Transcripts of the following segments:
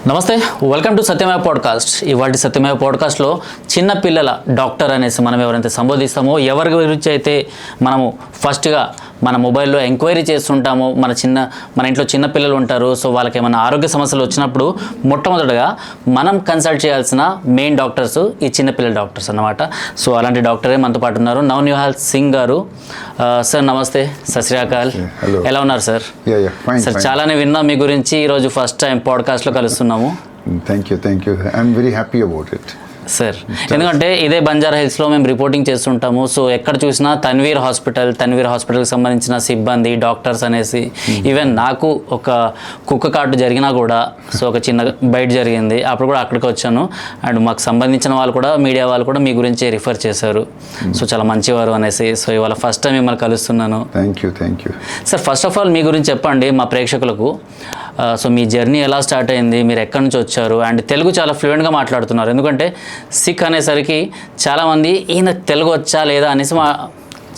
నమస్తే, welcome to సత్యమేవ podcast. ఇవాటి సత్యమేవ పాడ్కాస్ట్లో చిన్న పిల్లల డాక్టర్ అనేసి మనం ఎవరైతే సంబోధిస్తామో, ఎవరి గురించి అయితే మనము ఫస్ట్గా మన మొబైల్లో ఎంక్వైరీ చేస్తుంటామో, మన ఇంట్లో చిన్న పిల్లలు ఉంటారు. సో వాళ్ళకి ఏమైనా ఆరోగ్య సమస్యలు వచ్చినప్పుడు మొట్టమొదటిగా మనం కన్సల్ట్ చేయాల్సిన మెయిన్ డాక్టర్స్ ఈ చిన్నపిల్లల డాక్టర్స్ అన్నమాట. సో అలాంటి డాక్టరే మనతో పాటు ఉన్నారు. నవనిహాల్ సింగ్ గారు. సార్ నమస్తే, సత్ శ్రీ అకాల్. ఎలా ఉన్నారు సార్? సార్ చాలానే విన్నా మీ గురించి. ఈరోజు ఫస్ట్ టైం పాడ్కాస్ట్లో కలుస్తున్నాము. Thank you. I'm very happy about it sir. ఎందుకంటే ఇదే బంజారా హిల్స్లో మేము రిపోర్టింగ్ చేస్తుంటాము. సో ఎక్కడ చూసినా తన్వీర్ హాస్పిటల్కి సంబంధించిన సిబ్బంది, డాక్టర్స్ అనేసి, ఈవెన్ నాకు ఒక కుక్క కాటు జరిగినా కూడా, సో ఒక చిన్న బైట్ జరిగింది, అప్పుడు కూడా అక్కడికి వచ్చాను. అండ్ మాకు సంబంధించిన వాళ్ళు కూడా, మీడియా వాళ్ళు కూడా మీ గురించి రిఫర్ చేశారు. సో చాలా మంచివారు అనేసి. సో ఇవాళ ఫస్ట్ టైం మిమ్మల్ని కలుస్తున్నాను. Thank you sir. First of all మీ గురించి చెప్పండి మా ప్రేక్షకులకు. సో మీ జర్నీ ఎలా స్టార్ట్ అయింది, మీరు ఎక్కడి నుంచి వచ్చారు, అండ్ తెలుగు చాలా ఫ్లూయెంట్గా మాట్లాడుతున్నారు. ఎందుకంటే సిక్ అనేసరికి చాలామంది ఈయన తెలుగు వచ్చా లేదా అనేసి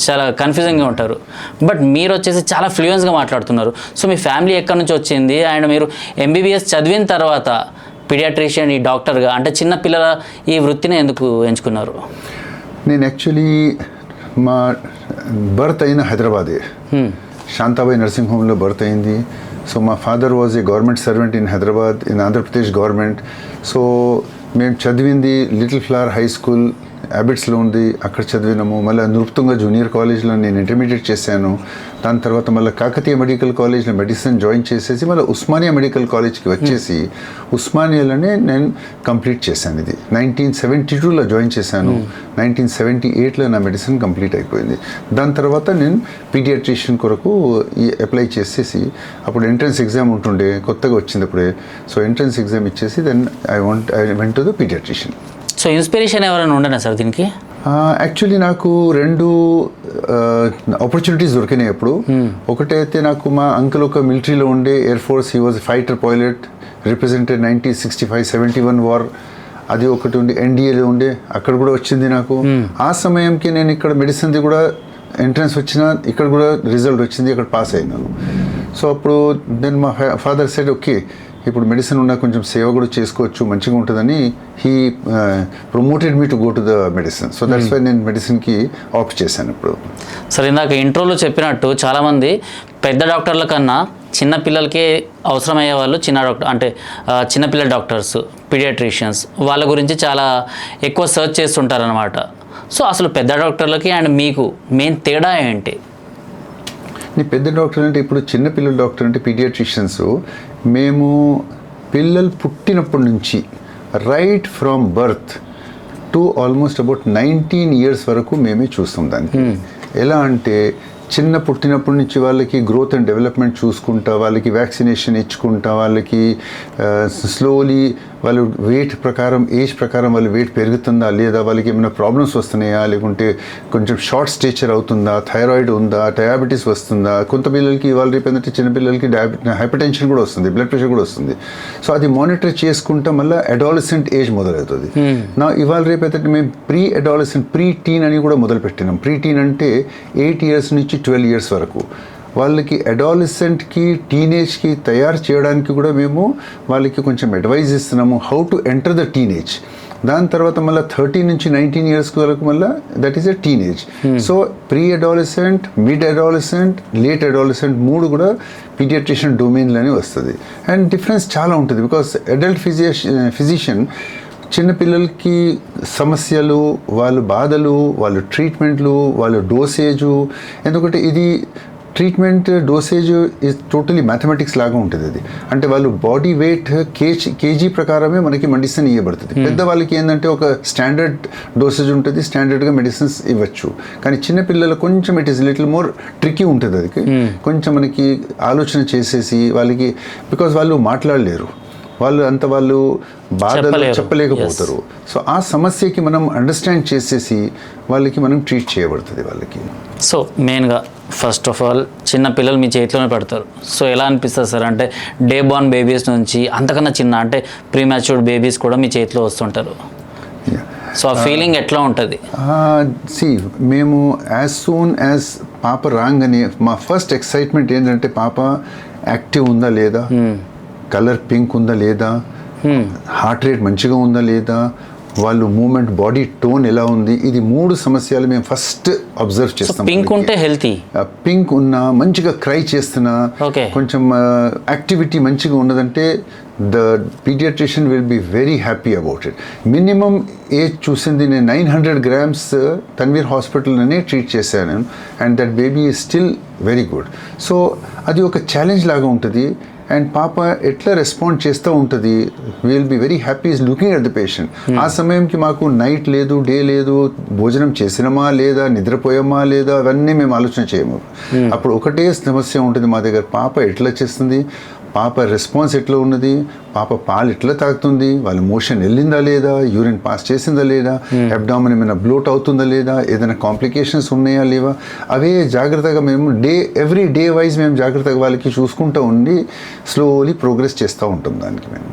చాలా కన్ఫ్యూజింగ్గా ఉంటారు. బట్ మీరు వచ్చేసి చాలా ఫ్లూయెన్స్గా మాట్లాడుతున్నారు. సో మీ ఫ్యామిలీ ఎక్కడి నుంచి వచ్చింది, అండ్ మీరు ఎంబీబీఎస్ చదివిన తర్వాత పీడియాట్రిషియన్, ఈ డాక్టర్గా, అంటే చిన్న పిల్లల ఈ వృత్తిని ఎందుకు ఎంచుకున్నారు? నేను యాక్చువల్లీ మా బర్త్ అయిన హైదరాబాదే, శాంతాబాయి నర్సింగ్ హోమ్లో బర్త్ అయింది. సో మా father was a government servant in Hyderabad, in Andhra Pradesh government. So మేము చదివింది లిటిల్ ఫ్లవర్ హై స్కూల్ అబిట్స్లో ఉంది, అక్కడ చదివినాము. మళ్ళీ నృప్తుంగ జూనియర్ కాలేజ్లో నేను ఇంటర్మీడియట్ చేశాను. దాని తర్వాత మళ్ళీ కాకతీయ మెడికల్ కాలేజ్లో మెడిసిన్ జాయిన్ చేసేసి మళ్ళీ ఉస్మానియా మెడికల్ కాలేజ్కి వచ్చేసి ఉస్మానియాలోనే నేను కంప్లీట్ చేశాను. ఇది 1972లో జాయిన్ చేశాను. 1978లో నా మెడిసిన్ కంప్లీట్ అయిపోయింది. దాని తర్వాత నేను పీడియాట్రిషియన్ కొరకు అప్లై చేసేసి, అప్పుడు ఎంట్రన్స్ ఎగ్జామ్ ఉంటుండే, కొత్తగా వచ్చింది అప్పుడే. సో ఎంట్రన్స్ ఎగ్జామ్ ఇచ్చేసి then I went to the pediatrician. So inspiration ఎవరైనా ఉండనా సార్ దీనికి? యాక్చువల్లీ నాకు రెండు ఆపర్చునిటీస్ దొరికినాయి అప్పుడు. ఒకటైతే నాకు మా అంకుల్ ఒక మిలిటరీలో ఉండే, air force, he was fighter pilot, represented 1965-71 war. అది ఒకటి ఉండి ఎన్డీఏలో ఉండే, అక్కడ కూడా వచ్చింది నాకు. ఆ సమయంకి నేను ఇక్కడ మెడిసిన్ది కూడా ఎంట్రన్స్ వచ్చిన, ఇక్కడ కూడా రిజల్ట్ వచ్చింది, ఇక్కడ పాస్ అయినాను. సో అప్పుడు దెన్ మా ఫాదర్ సెడ్, ఓకే ఇప్పుడు మెడిసిన్ ఉన్నా కొంచెం సేవ కూడా చేసుకోవచ్చు, మంచిగా ఉంటుందని he promoted me to go to the medicine. So that's why నేను మెడిసిన్కి ఆప్ట్ చేశాను ఇప్పుడు. సరే, ఇందాక ఇంట్రోలో చెప్పినట్టు చాలామంది పెద్ద డాక్టర్ల కన్నా చిన్న పిల్లలకే అవసరమయ్యే వాళ్ళు చిన్నపిల్లల డాక్టర్స్, పీడియాట్రిషియన్స్, వాళ్ళ గురించి చాలా ఎక్కువ సర్చ్ చేస్తుంటారనమాట. సో అసలు పెద్ద డాక్టర్లకి అండ్ మీకు మెయిన్ తేడా ఏంటి? పెద్ద డాక్టర్ అంటే, ఇప్పుడు చిన్నపిల్లల డాక్టర్ అంటే పీడియాట్రిషియన్స్, మేము పిల్లలు పుట్టినప్పటి నుంచి right from birth to almost about 19 years వరకు మేమే చూస్తాం దానికి. ఎలా అంటే పుట్టినప్పటి నుంచి వాళ్ళకి గ్రోత్ అండ్ డెవలప్మెంట్ చూసుకుంటా, వాళ్ళకి వ్యాక్సినేషన్ ఇచ్చుకుంటా, వాళ్ళకి స్లోలీ వాళ్ళు వెయిట్ ప్రకారం, ఏజ్ ప్రకారం వాళ్ళు వెయిట్ పెరుగుతుందా లేదా, వాళ్ళకి ఏమైనా ప్రాబ్లమ్స్ వస్తున్నాయా, లేకుంటే కొంచెం షార్ట్ స్టేచర్ అవుతుందా, థైరాయిడ్ ఉందా, డయాబెటీస్ వస్తుందా. కొంత పిల్లలకి ఇవాళ రేపు ఏంటంటే చిన్నపిల్లలకి హైపర్ టెన్షన్ కూడా వస్తుంది, బ్లడ్ ప్రెషర్ కూడా వస్తుంది. సో అది మానిటర్ చేసుకుంటా మళ్ళీ అడాలసెంట్ ఏజ్ మొదలవుతుంది. నా ఇవాళ రేపు అయితే మేము ప్రీ అడాలసెంట్, ప్రీ టీన్ అని కూడా మొదలు పెట్టినాం. ప్రీ టీన్ అంటే 8 years నుంచి 12 years వరకు వాళ్ళకి అడాలసెంట్కి, టీనేజ్కి తయారు చేయడానికి కూడా మేము వాళ్ళకి కొంచెం అడ్వైజ్ ఇస్తున్నాము, how to enter the teenage. దాని తర్వాత మళ్ళీ 13 నుంచి 19 years వరకు మళ్ళీ that is a teenage. So pre adolescent, mid adolescent, late adolescent మూడు కూడా పీడియాట్రిషియన్ డొమైన్లోనే వస్తుంది. అండ్ డిఫరెన్స్ చాలా ఉంటుంది, బికాస్ అడల్ట్ ఫిజిషియన్ చిన్నపిల్లలకి సమస్యలు, వాళ్ళ బాధలు, వాళ్ళ ట్రీట్మెంట్లు, వాళ్ళ డోసేజు, ఎందుకంటే ఇది treatment dosage is totally mathematics లాగా ఉంటుంది. అది అంటే వాళ్ళు బాడీ వెయిట్ కేజీ ప్రకారమే మనకి మెడిసిన్ ఇవ్వబడుతుంది. పెద్దవాళ్ళకి ఏంటంటే ఒక స్టాండర్డ్ డోసేజ్ ఉంటుంది, స్టాండర్డ్గా మెడిసిన్స్ ఇవ్వచ్చు. కానీ చిన్నపిల్లలు కొంచెం it is little more tricky ఉంటుంది. అది కొంచెం మనకి ఆలోచన చేసేసి వాళ్ళకి, బికాజ్ వాళ్ళు మాట్లాడలేరు, వాళ్ళు బాధలు చెప్పలేకపోతారు. సో ఆ సమస్యకి మనం అండర్స్టాండ్ చేసేసి వాళ్ళకి మనం ట్రీట్ చేయబడుతుంది వాళ్ళకి. సో మెయిన్గా ఫస్ట్ ఆఫ్ ఆల్ చిన్న పిల్లలు మీ చేతిలోనే పెడతారు. సో ఎలా అనిపిస్తుంది సార్, అంటే డే బార్న్ బేబీస్ నుంచి అంతకన్నా చిన్న అంటే ప్రీమాచ్యూర్డ్ బేబీస్ కూడా మీ చేతిలో వస్తుంటారు. సో ఆ ఫీలింగ్ ఎట్లా ఉంటుంది? మేము యాజ్ సూన్ యాజ్ పాప రాగానే మా ఫస్ట్ ఎక్సైట్మెంట్ ఏంటంటే పాప యాక్టివ్ ఉందా లేదా, కలర్ పింక్ ఉందా లేదా, హార్ట్ రేట్ మంచిగా ఉందా లేదా, వాళ్ళు మూమెంట్ బాడీ టోన్ ఎలా ఉంది, ఇది 3 సమస్యలు మేము ఫస్ట్ అబ్జర్వ్ చేస్తాం. పింక్ ఉంటే హెల్తీ, పింక్ ఉన్నా, మంచిగా క్రై చేస్తున్నా, కొంచెం యాక్టివిటీ మంచిగా ఉన్నదంటే the pediatrician will be very happy about it. Minimum age చూసింది నేను 900 grams తన్వీర్ హాస్పిటల్లోనే ట్రీట్ చేశాను, and that baby is still very good. So అది ఒక ఛాలెంజ్ లాగా ఉంటుంది, అండ్ పాప ఎట్లా రెస్పాండ్ చేస్తూ ఉంటుంది, will be very happy is looking at the patient. ఆ సమయంకి మాకు నైట్ లేదు, డే లేదు, భోజనం చేసినామా లేదా, నిద్రపోయామా లేదా, అవన్నీ మేము ఆలోచన చేయము. అప్పుడు ఒకటే సమస్య ఉంటుంది మా దగ్గర, పాప ఎట్లా చేస్తుంది, పాప రెస్పాన్స్ ఎట్లా ఉన్నది, పాప పాలు ఎట్లా తాగుతుంది, వాళ్ళ మోషన్ వెళ్ళిందా లేదా, యూరిన్ పాస్ చేసిందా లేదా, అబ్డామిన్ ఏమైనా బ్లోట్ అవుతుందా లేదా, ఏదైనా కాంప్లికేషన్స్ ఉన్నాయా లేవా, అవే జాగ్రత్తగా మేము ఎవ్రీ డే వైజ్ మేము జాగ్రత్తగా వాళ్ళకి చూసుకుంటూ ఉండి స్లోలీ ప్రోగ్రెస్ చేస్తూ ఉంటాం దానికి మేము.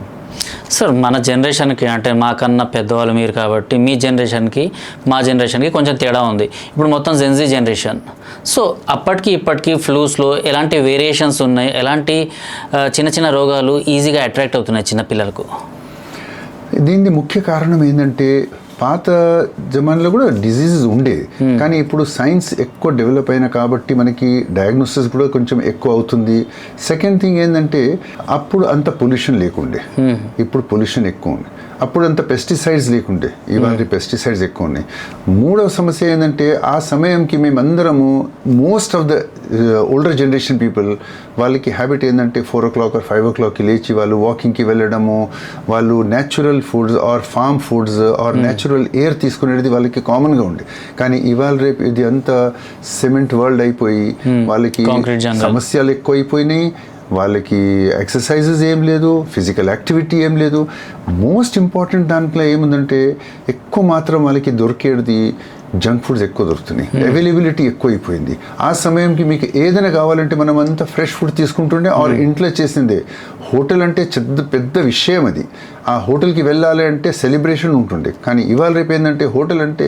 సార్ మన జనరేషన్కి అంటే మాకన్నా పెద్దవాళ్ళు మీరు కాబట్టి మీ జనరేషన్కి మా జనరేషన్కి కొంచెం తేడా ఉంది. ఇప్పుడు మొత్తం జెన్జీ జనరేషన్. సో అప్పటికి ఇప్పటికీ ఫ్లూస్లో ఎలాంటి వేరియేషన్స్ ఉన్నాయి, ఎలాంటి చిన్న చిన్న రోగాలు ఈజీగా అట్రాక్ట్ అవుతున్నాయి చిన్నపిల్లలకు? దీనికి ముఖ్య కారణం ఏంటంటే పాత జమానాలో కూడా డిజీజెస్ ఉండేది, కానీ ఇప్పుడు సైన్స్ ఎక్కువ డెవలప్ అయినా కాబట్టి మనకి డయాగ్నోసిస్ కూడా కొంచెం ఎక్కువ అవుతుంది. సెకండ్ థింగ్ ఏంటంటే అప్పుడు అంత పొల్యూషన్ లేకుండే, ఇప్పుడు పొల్యూషన్ ఎక్కువ ఉంది. అప్పుడు అంత పెస్టిసైడ్స్ లేకుండే, ఇవాళ పెస్టిసైడ్స్ ఎక్కువ ఉన్నాయి. మూడవ సమస్య ఏంటంటే ఆ సమయంకి మేమందరము most of the older generation people వాళ్ళకి హ్యాబిట్ ఏంటంటే 4 o'clock or 5 o'clockకి లేచి వాళ్ళు వాకింగ్కి వెళ్ళడము, వాళ్ళు natural foods or farm foods or natural air తీసుకునేది వాళ్ళకి కామన్గా ఉంది. కానీ ఇవాళ రేపు ఇది అంతా సిమెంట్ వరల్డ్ అయిపోయి వాళ్ళకి సమస్యలు ఎక్కువ అయిపోయినాయి, వాళ్ళకి ఎక్సర్సైజెస్ ఏం లేదు, ఫిజికల్ యాక్టివిటీ ఏం లేదు. మోస్ట్ ఇంపార్టెంట్ దాంట్లో ఏముందంటే ఎక్కువ మాత్రం వాళ్ళకి దొరికేది జంక్ ఫుడ్స్ ఎక్కువ దొరుకుతున్నాయి, అవైలబిలిటీ ఎక్కువ అయిపోయింది. ఆ సమయంకి మీకు ఏదైనా కావాలంటే మనం అంతా ఫ్రెష్ ఫుడ్ తీసుకుంటుండే ఆర్ ఇంట్లో చేసిందే. హోటల్ అంటే పెద్ద విషయం అది, ఆ హోటల్కి వెళ్ళాలి అంటే సెలబ్రేషన్ ఉంటుండే. కానీ ఇవాళ రేపు ఏంటంటే హోటల్ అంటే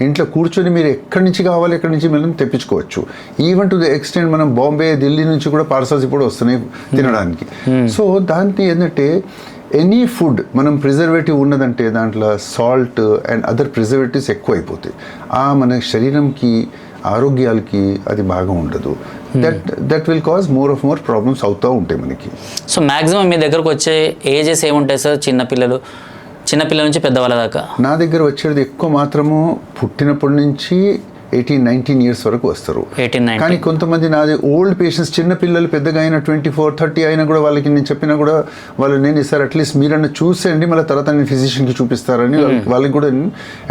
ఇంట్లో కూర్చొని మీరు ఎక్కడి నుంచి కావాలి ఎక్కడి నుంచి మనం తెప్పించుకోవచ్చు. ఈవెన్ టు ద ఎక్స్టెంట్ మనం బాంబే, ఢిల్లీ నుంచి కూడా పార్సల్స్ ఇప్పుడు వస్తున్నాయి తినడానికి. సో దానికి ఏంటంటే ఎనీ ఫుడ్ మనం ప్రిజర్వేటివ్ ఉన్నదంటే దాంట్లో సాల్ట్ అండ్ అదర్ ప్రిజర్వేటివ్స్ ఎక్కువ అయిపోతాయి. మన శరీరంకి ఆరోగ్యాలకి అది బాగా ఉండదు. That will cause more problems అవుతూ ఉంటాయి మనకి. సో మ్యాక్సిమం మీ దగ్గరకు వచ్చే ఏజెస్ ఏముంటాయి సార్? చిన్నపిల్లల నుంచి పెద్దవాళ్ళ దాకా నా దగ్గర వచ్చేది ఎక్కువ మాత్రము పుట్టినప్పటి నుంచి 18-19 years వరకు వస్తారు. కానీ కొంతమంది నాది ఓల్డ్ పేషెంట్స్, చిన్న పిల్లలు పెద్దగా అయినా 24-30 అయినా కూడా వాళ్ళకి నేను చెప్పినా కూడా వాళ్ళు నేను ఇస్తారు అట్లీస్ట్ మీరన్నా చూసేయండి, మళ్ళీ తర్వాత నేను ఫిజిషియన్కి చూపిస్తారని వాళ్ళకి కూడా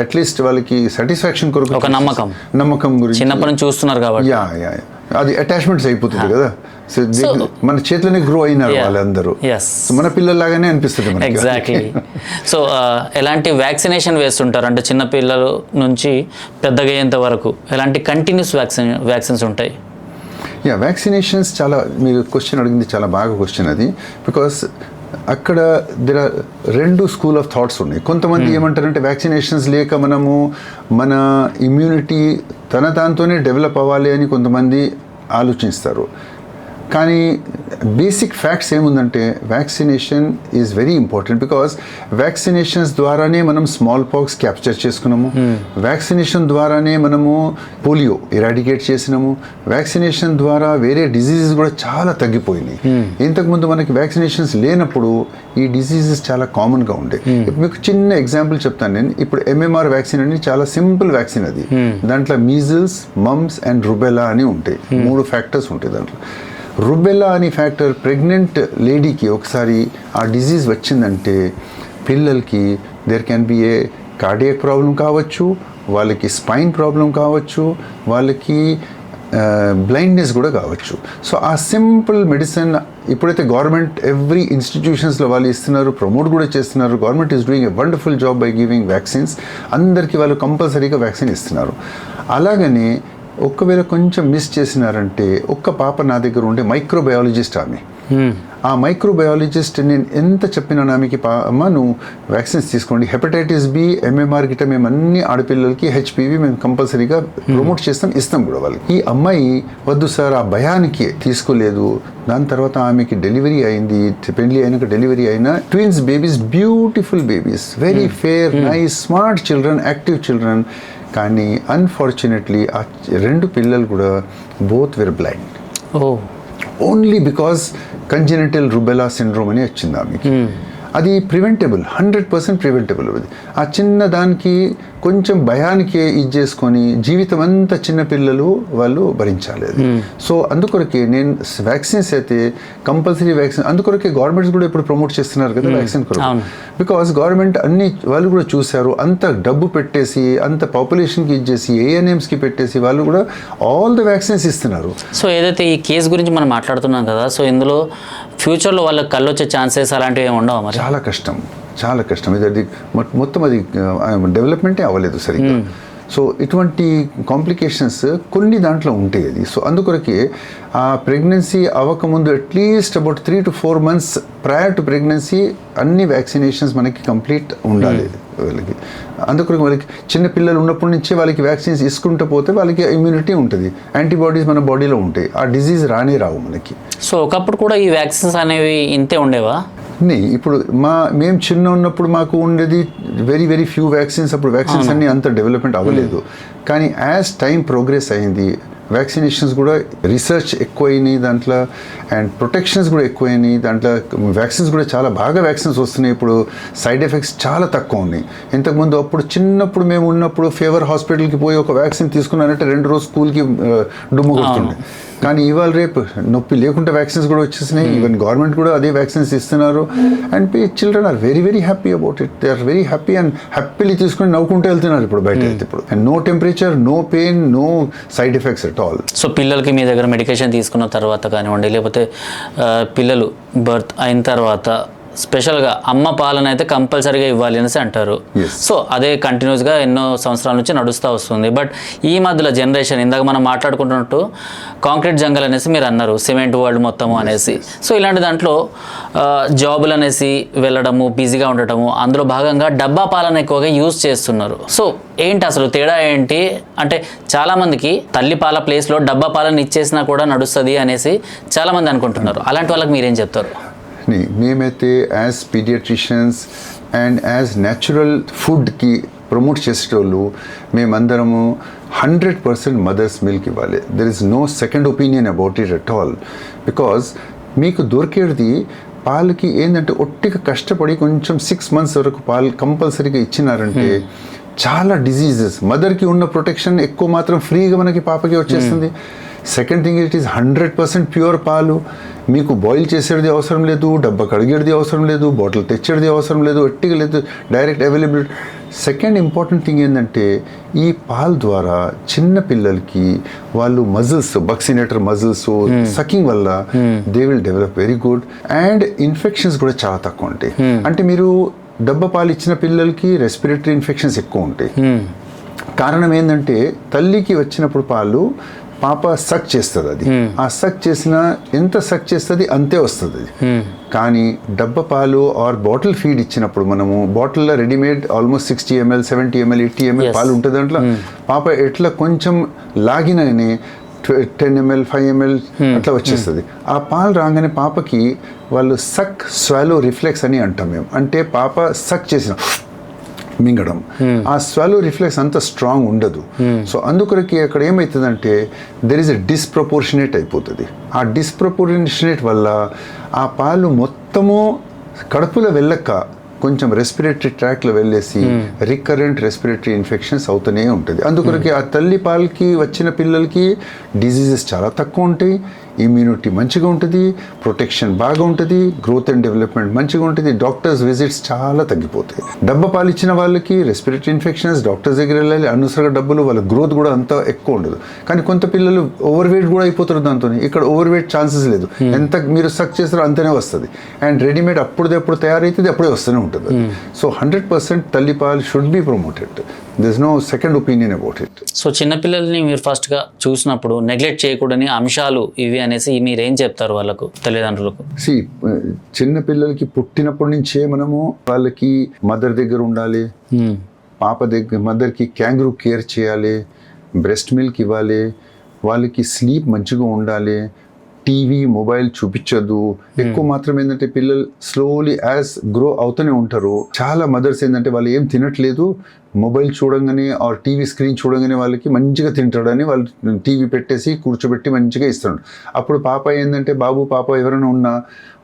అట్లీస్ట్ వాళ్ళకి సాటిస్ఫాక్షన్ కొరకు ఒక నమ్మకం గురించి చిన్నప్పటి నుంచి చూస్తున్నారు కాబట్టి అది అటాచ్మెంట్స్ అయిపోతుంది కదా. మన చేతిలోనే గ్రో అయినారు వాళ్ళందరూ, మన పిల్లల్లాగానే అనిపిస్తుంది మనకి. ఎగ్జాక్ట్లీ. సో ఎలాంటి వ్యాక్సినేషన్ వేస్తుంటారు అంటే చిన్న పిల్లల నుంచి పెద్దగా అయ్యేంత వరకు ఎలాంటి కంటిన్యూస్ వ్యాక్సిన్స్ ఉంటాయి? వ్యాక్సినేషన్స్ చాలా, మీరు క్వశ్చన్ అడిగింది చాలా బాగా క్వశ్చన్ అది. బికాస్ అక్కడ there are 2 school of thoughts ఉన్నాయి. కొంతమంది ఏమంటారంటే వ్యాక్సినేషన్స్ లేక మన ఇమ్యూనిటీ దాంతోనే డెవలప్ అవ్వాలి అని కొంతమంది ఆలోచిస్తారు. కానీ బేసిక్ ఫ్యాక్ట్స్ ఏముందంటే vaccination is very important. Because vaccinations ద్వారానే మనం స్మాల్ పాక్స్ క్యాప్చర్ చేసుకున్నాము, వ్యాక్సినేషన్ ద్వారానే మనము పోలియో ఇరాడికేట్ చేసినాము, వ్యాక్సినేషన్ ద్వారా వేరే డిజీజెస్ కూడా చాలా తగ్గిపోయినాయి. ఇంతకుముందు మనకి వ్యాక్సినేషన్స్ లేనప్పుడు ఈ డిజీజెస్ చాలా కామన్గా ఉండే. మీకు చిన్న ఎగ్జాంపుల్ చెప్తాను నేను. ఇప్పుడు MMR వ్యాక్సిన్ అని చాలా సింపుల్ వ్యాక్సిన్ అది. దాంట్లో మీజిల్స్, మమ్స్ అండ్ రుబెలా అని ఉంటాయి, 3 ఫ్యాక్టర్స్ ఉంటాయి దాంట్లో. రుబెల్లా అనే ఫ్యాక్టర్ ప్రెగ్నెంట్ లేడీకి ఒకసారి ఆ డిజీజ్ వచ్చిందంటే పిల్లలకి there can be a cardiac problem కావచ్చు, వాళ్ళకి స్పైన్ ప్రాబ్లం కావచ్చు, వాళ్ళకి బ్లైండ్నెస్ కూడా కావచ్చు. సో ఆ సింపుల్ మెడిసిన్ ఇప్పుడైతే గవర్నమెంట్ ఎవ్రీ ఇన్స్టిట్యూషన్స్లో వాళ్ళు ఇస్తున్నారు, ప్రమోట్ కూడా చేస్తున్నారు. Government is doing a wonderful job by giving vaccines. అందరికీ వాళ్ళు కంపల్సరీగా వ్యాక్సిన్ ఇస్తున్నారు. అలాగనే ఒకవేళ కొంచెం మిస్ చేసినారంటే, ఒక్క పాప నా దగ్గర ఉండే మైక్రోబయాలజిస్ట్, ఆమె ఆ మైక్రోబయాలజిస్ట్ నేను ఎంత చెప్పినా ఆమెకి అమ్మ నువ్వు వ్యాక్సిన్స్ తీసుకోండి, హెపటైటిస్ బి, ఎంఎంఆర్ గిట్ట మేము అన్ని ఆడపిల్లలకి హెచ్పివి మేము కంపల్సరీగా ప్రమోట్ చేస్తాం, ఇస్తాం కూడా వాళ్ళకి. ఈ అమ్మాయి వద్దు సార్ ఆ భయానికి తీసుకోలేదు. దాని తర్వాత ఆమెకి డెలివరీ అయింది, పెళ్లి అయినాక డెలివరీ అయిన twins babies, beautiful babies, very fair, nice, smart children, active children. కానీ అన్ఫార్చునేట్లీ ఆ 2 పిల్లలు కూడా both where blind. Only because congenital rubella syndrome అని వచ్చింది ఆమెకి. అది ప్రివెంటబుల్, 100% ప్రివెంటబుల్. అది ఆ చిన్న దానికి కొంచెం భయానికి ఇది చేసుకొని జీవితం అంతా చిన్న పిల్లలు వాళ్ళు భరించాలి అది. సో అందుకొరకే నేను వ్యాక్సిన్స్ అయితే కంపల్సరీ వ్యాక్సిన్, అందుకొరకే గవర్నమెంట్స్ కూడా ఇప్పుడు ప్రమోట్ చేస్తున్నారు కదా వ్యాక్సిన్ కొరకు. బికాస్ గవర్నమెంట్ అన్ని వాళ్ళు కూడా చూశారు, అంత డబ్బు పెట్టేసి అంత పాపులేషన్కి ఇచ్చేసి ఏఎన్ఎంస్కి పెట్టేసి వాళ్ళు కూడా ఆల్ ద వ్యాక్సిన్స్ ఇస్తున్నారు. సో ఏదైతే ఈ కేసు గురించి మనం మాట్లాడుతున్నాం కదా, సో ఇందులో ఫ్యూచర్లో వాళ్ళకి కళ్ళు వచ్చే ఛాన్సెస్ అలాంటివి ఏమి ఉండవు మరి? చాలా కష్టం, చాలా కష్టం. ఇది మొత్తం అది డెవలప్మెంటే అవ్వలేదు సరిగ్గా. సో ఇటువంటి కాంప్లికేషన్స్ కొన్ని దాంట్లో ఉంటాయి అది. సో అందుకొరకే ఆ ప్రెగ్నెన్సీ అవ్వకముందు at least about 3 to 4 months prior to pregnancy అన్ని వ్యాక్సినేషన్స్ మనకి కంప్లీట్ ఉండాలి వాళ్ళకి. అందుకొరకు వాళ్ళకి చిన్న పిల్లలు ఉన్నప్పటి నుంచే వాళ్ళకి వ్యాక్సిన్స్ ఇసుకుంటూ పోతే వాళ్ళకి ఇమ్యూనిటీ ఉంటుంది, యాంటీబాడీస్ మన బాడీలో ఉంటాయి, ఆ డిజీజ్ రావు మనకి. సో ఒకప్పుడు కూడా ఈ వ్యాక్సిన్స్ అనేవి ఇంతే ఉండేవా? ఇప్పుడు మేము చిన్న ఉన్నప్పుడు మాకు ఉండేది వెరీ ఫ్యూ వ్యాక్సిన్స్. అప్పుడు వ్యాక్సిన్స్ అన్ని అంత డెవలప్మెంట్ అవ్వలేదు. కానీ యాజ్ టైం ప్రోగ్రెస్ అయింది, వ్యాక్సినేషన్స్ కూడా రీసెర్చ్ ఎక్కువైనాయి దాంట్లో, అండ్ ప్రొటెక్షన్స్ కూడా ఎక్కువైనాయి దాంట్లో. వ్యాక్సిన్స్ కూడా చాలా బాగా వ్యాక్సిన్స్ వస్తున్నాయి ఇప్పుడు, సైడ్ ఎఫెక్ట్స్ చాలా తక్కువ ఉన్నాయి. ఇంతకుముందు అప్పుడు చిన్నప్పుడు మేము ఉన్నప్పుడు ఫీవర్ హాస్పిటల్కి పోయి ఒక వ్యాక్సిన్ తీసుకున్నానంటే 2 రోజు స్కూల్కి డుమ్ము కొడుతుండే. కానీ ఇవాళ రేపు నొప్పి లేకుండా వ్యాక్సిన్స్ కూడా వచ్చేసినాయి. ఈవెన్ గవర్నమెంట్ కూడా అదే వ్యాక్సిన్స్ ఇస్తున్నారు. And children are very happy about it. They are very happy and happily తీసుకుని నవ్వుకుంటూ వెళ్తున్నారు ఇప్పుడు బయట అయితే ఇప్పుడు. And no temperature, no pain, no side effects at all. So పిల్లలకి మీ దగ్గర మెడికేషన్ తీసుకున్న తర్వాత కానివ్వండి, లేకపోతే పిల్లలు బర్త్ అయిన తర్వాత స్పెషల్గా అమ్మ పాలన అయితే కంపల్సరీగా ఇవ్వాలి అనేసి అంటారు. సో అదే కంటిన్యూస్గా ఎన్నో సంవత్సరాల నుంచి నడుస్తూ వస్తుంది. బట్ ఈ మధ్యలో జనరేషన్, ఇందాక మనం మాట్లాడుకుంటున్నట్టు కాంక్రీట్ జంగల్ అనేసి మీరు అన్నారు, సిమెంట్ వరల్డ్ మొత్తము అనేసి. సో ఇలాంటి దాంట్లో జాబులు అనేసి వెళ్ళడము, బిజీగా ఉండటము, అందులో భాగంగా డబ్బా పాలన ఎక్కువగా యూజ్ చేస్తున్నారు. సో ఏంటి అసలు తేడా ఏంటి అంటే, చాలామందికి తల్లి పాల ప్లేస్లో డబ్బా పాలన ఇచ్చేసినా కూడా నడుస్తుంది అనేసి చాలామంది అనుకుంటున్నారు. అలాంటి వాళ్ళకి మీరేం చెప్తారు? మేమైతే as pediatricians and as natural ఫుడ్కి ప్రమోట్ చేసేటోళ్ళు మేమందరము 100% మదర్స్ మిల్క్ ఇవ్వాలి. There is no second opinion about it at all. Because మీకు దొరికేది పాలకి ఏంటంటే ఒట్టిగా కష్టపడి కొంచెం 6 months వరకు పాలు కంపల్సరీగా ఇచ్చినారంటే చాలా డిజీజెస్, మదర్కి ఉన్న ప్రొటెక్షన్ ఎక్కువ మాత్రం ఫ్రీగా మనకి పాపకి వచ్చేస్తుంది. Second thing, it is 100% pure పాలు. మీకు బాయిల్ చేసేది అవసరం లేదు, డబ్బా కడిగేది అవసరం లేదు, బాటిల్ తెచ్చేది అవసరం లేదు, ఎట్టిగా లేదు, direct availability. Second important thing ఏంటంటే ఈ పాల్ ద్వారా చిన్న పిల్లలకి వాళ్ళు మజిల్స్, బక్సినేటర్ మజిల్స్ సకింగ్ వల్ల they will develop very good. And infections కూడా చాలా తక్కువ ఉంటాయి. అంటే మీరు డబ్బా పాలు ఇచ్చిన పిల్లలకి రెస్పిరేటరీ ఇన్ఫెక్షన్స్ ఎక్కువ ఉంటాయి. కారణం ఏంటంటే తల్లికి వచ్చినప్పుడు పాలు పాప సక్ చేస్తుంది, అది ఆ సక్ చేసిన ఎంత సక్ చేస్తుంది అంతే వస్తుంది అది. కానీ డబ్బా పాలు ఆర్ బాటిల్ ఫీడ్ ఇచ్చినప్పుడు మనము బాటిల్లో readymade almost 60 ml 70 ml 80 ml పాలు ఉంటుంది. దాంట్లో పాప ఎట్లా కొంచెం లాగినని 10 ml 5 ml అట్లా వచ్చేస్తుంది. ఆ పాలు రాగానే పాపకి వాళ్ళు సక్ స్వాలో రిఫ్లెక్స్ అని అంటాం మేము. అంటే పాప సక్ చేసిన మింగడం, ఆ స్వాలో రిఫ్లెక్స్ అంత స్ట్రాంగ్ ఉండదు. సో అందుకొరకి అక్కడ ఏమవుతుందంటే దెర్ ఇస్ ఎ డిస్ప్రపోర్షనేట్ అయిపోతుంది. ఆ డిస్ప్రపోర్షనేట్ వల్ల ఆ పాలు మొత్తము కడుపులో వెళ్ళక కొంచెం రెస్పిరేటరీ ట్రాక్లో వెళ్ళేసి రికరెంట్ రెస్పిరేటరీ ఇన్ఫెక్షన్స్ అవుతూనే ఉంటుంది. అందుకొరకి ఆ తల్లి పాలకి వచ్చిన పిల్లలకి డిజీజెస్ చాలా తక్కువ ఉంటాయి, ఇమ్యూనిటీ మంచిగా ఉంటుంది, ప్రొటెక్షన్ బాగా ఉంటుంది, గ్రోత్ అండ్ డెవలప్మెంట్ మంచిగా ఉంటుంది, డాక్టర్స్ విజిట్స్ చాలా తగ్గిపోతాయి. డబ్బా పాలు ఇచ్చిన వాళ్ళకి రెస్పిరేటరీ ఇన్ఫెక్షన్స్, డాక్టర్స్ దగ్గర వెళ్ళాలి, అనవసరంగా డబ్బులు, వాళ్ళ గ్రోత్ కూడా అంత ఎక్కువ ఉండదు. కానీ కొంత పిల్లలు ఓవర్ వెయిట్ కూడా అయిపోతారు దాంతో. ఇక్కడ ఓవర్ వెయిట్ ఛాన్సెస్ లేదు, ఎంత మీరు సక్ చేస్తారో అంతనే వస్తుంది. అండ్ రెడీమేడ్ అప్పుడే తయారైతుంది, అప్పుడే వస్తూనే ఉంటుంది. సో 100% తల్లి పాలు should be promoted. there's no second opinion about it. So చిన్నపిల్లల్ని మీరు ఫస్ట్గా చూసినప్పుడు నెగ్లెక్ట్ చేయకూడని అంశాలు ఇవి అనేసి మీరు ఏం చెప్తారు వాళ్ళకు, తల్లిదండ్రులకు? సి చిన్న పిల్లలకి పుట్టినప్పటి నుంచే మనము వాళ్ళకి మదర్ దగ్గర ఉండాలి, పాప దగ్గర మదర్కి క్యాంగ్రూ కేర్ చేయాలి, బ్రెస్ట్ మిల్క్ ఇవ్వాలి, వాళ్ళకి స్లీప్ మంచిగా ఉండాలి, టీవీ మొబైల్ చూపించదు ఎక్కువ. మాత్రం ఏంటంటే పిల్లలు స్లోలీ యాజ్ గ్రో అవుతూనే ఉంటారు. చాలా మదర్స్ ఏంటంటే వాళ్ళు ఏం తినట్లేదు, మొబైల్ చూడంగానే ఆర్ టీవీ స్క్రీన్ చూడంగానే వాళ్ళకి మంచిగా తింటాడని వాళ్ళు టీవీ పెట్టేసి కూర్చోబెట్టి మంచిగా ఇస్తాడు. అప్పుడు పాప ఏంటంటే బాబు పాప ఎవరైనా ఉన్నా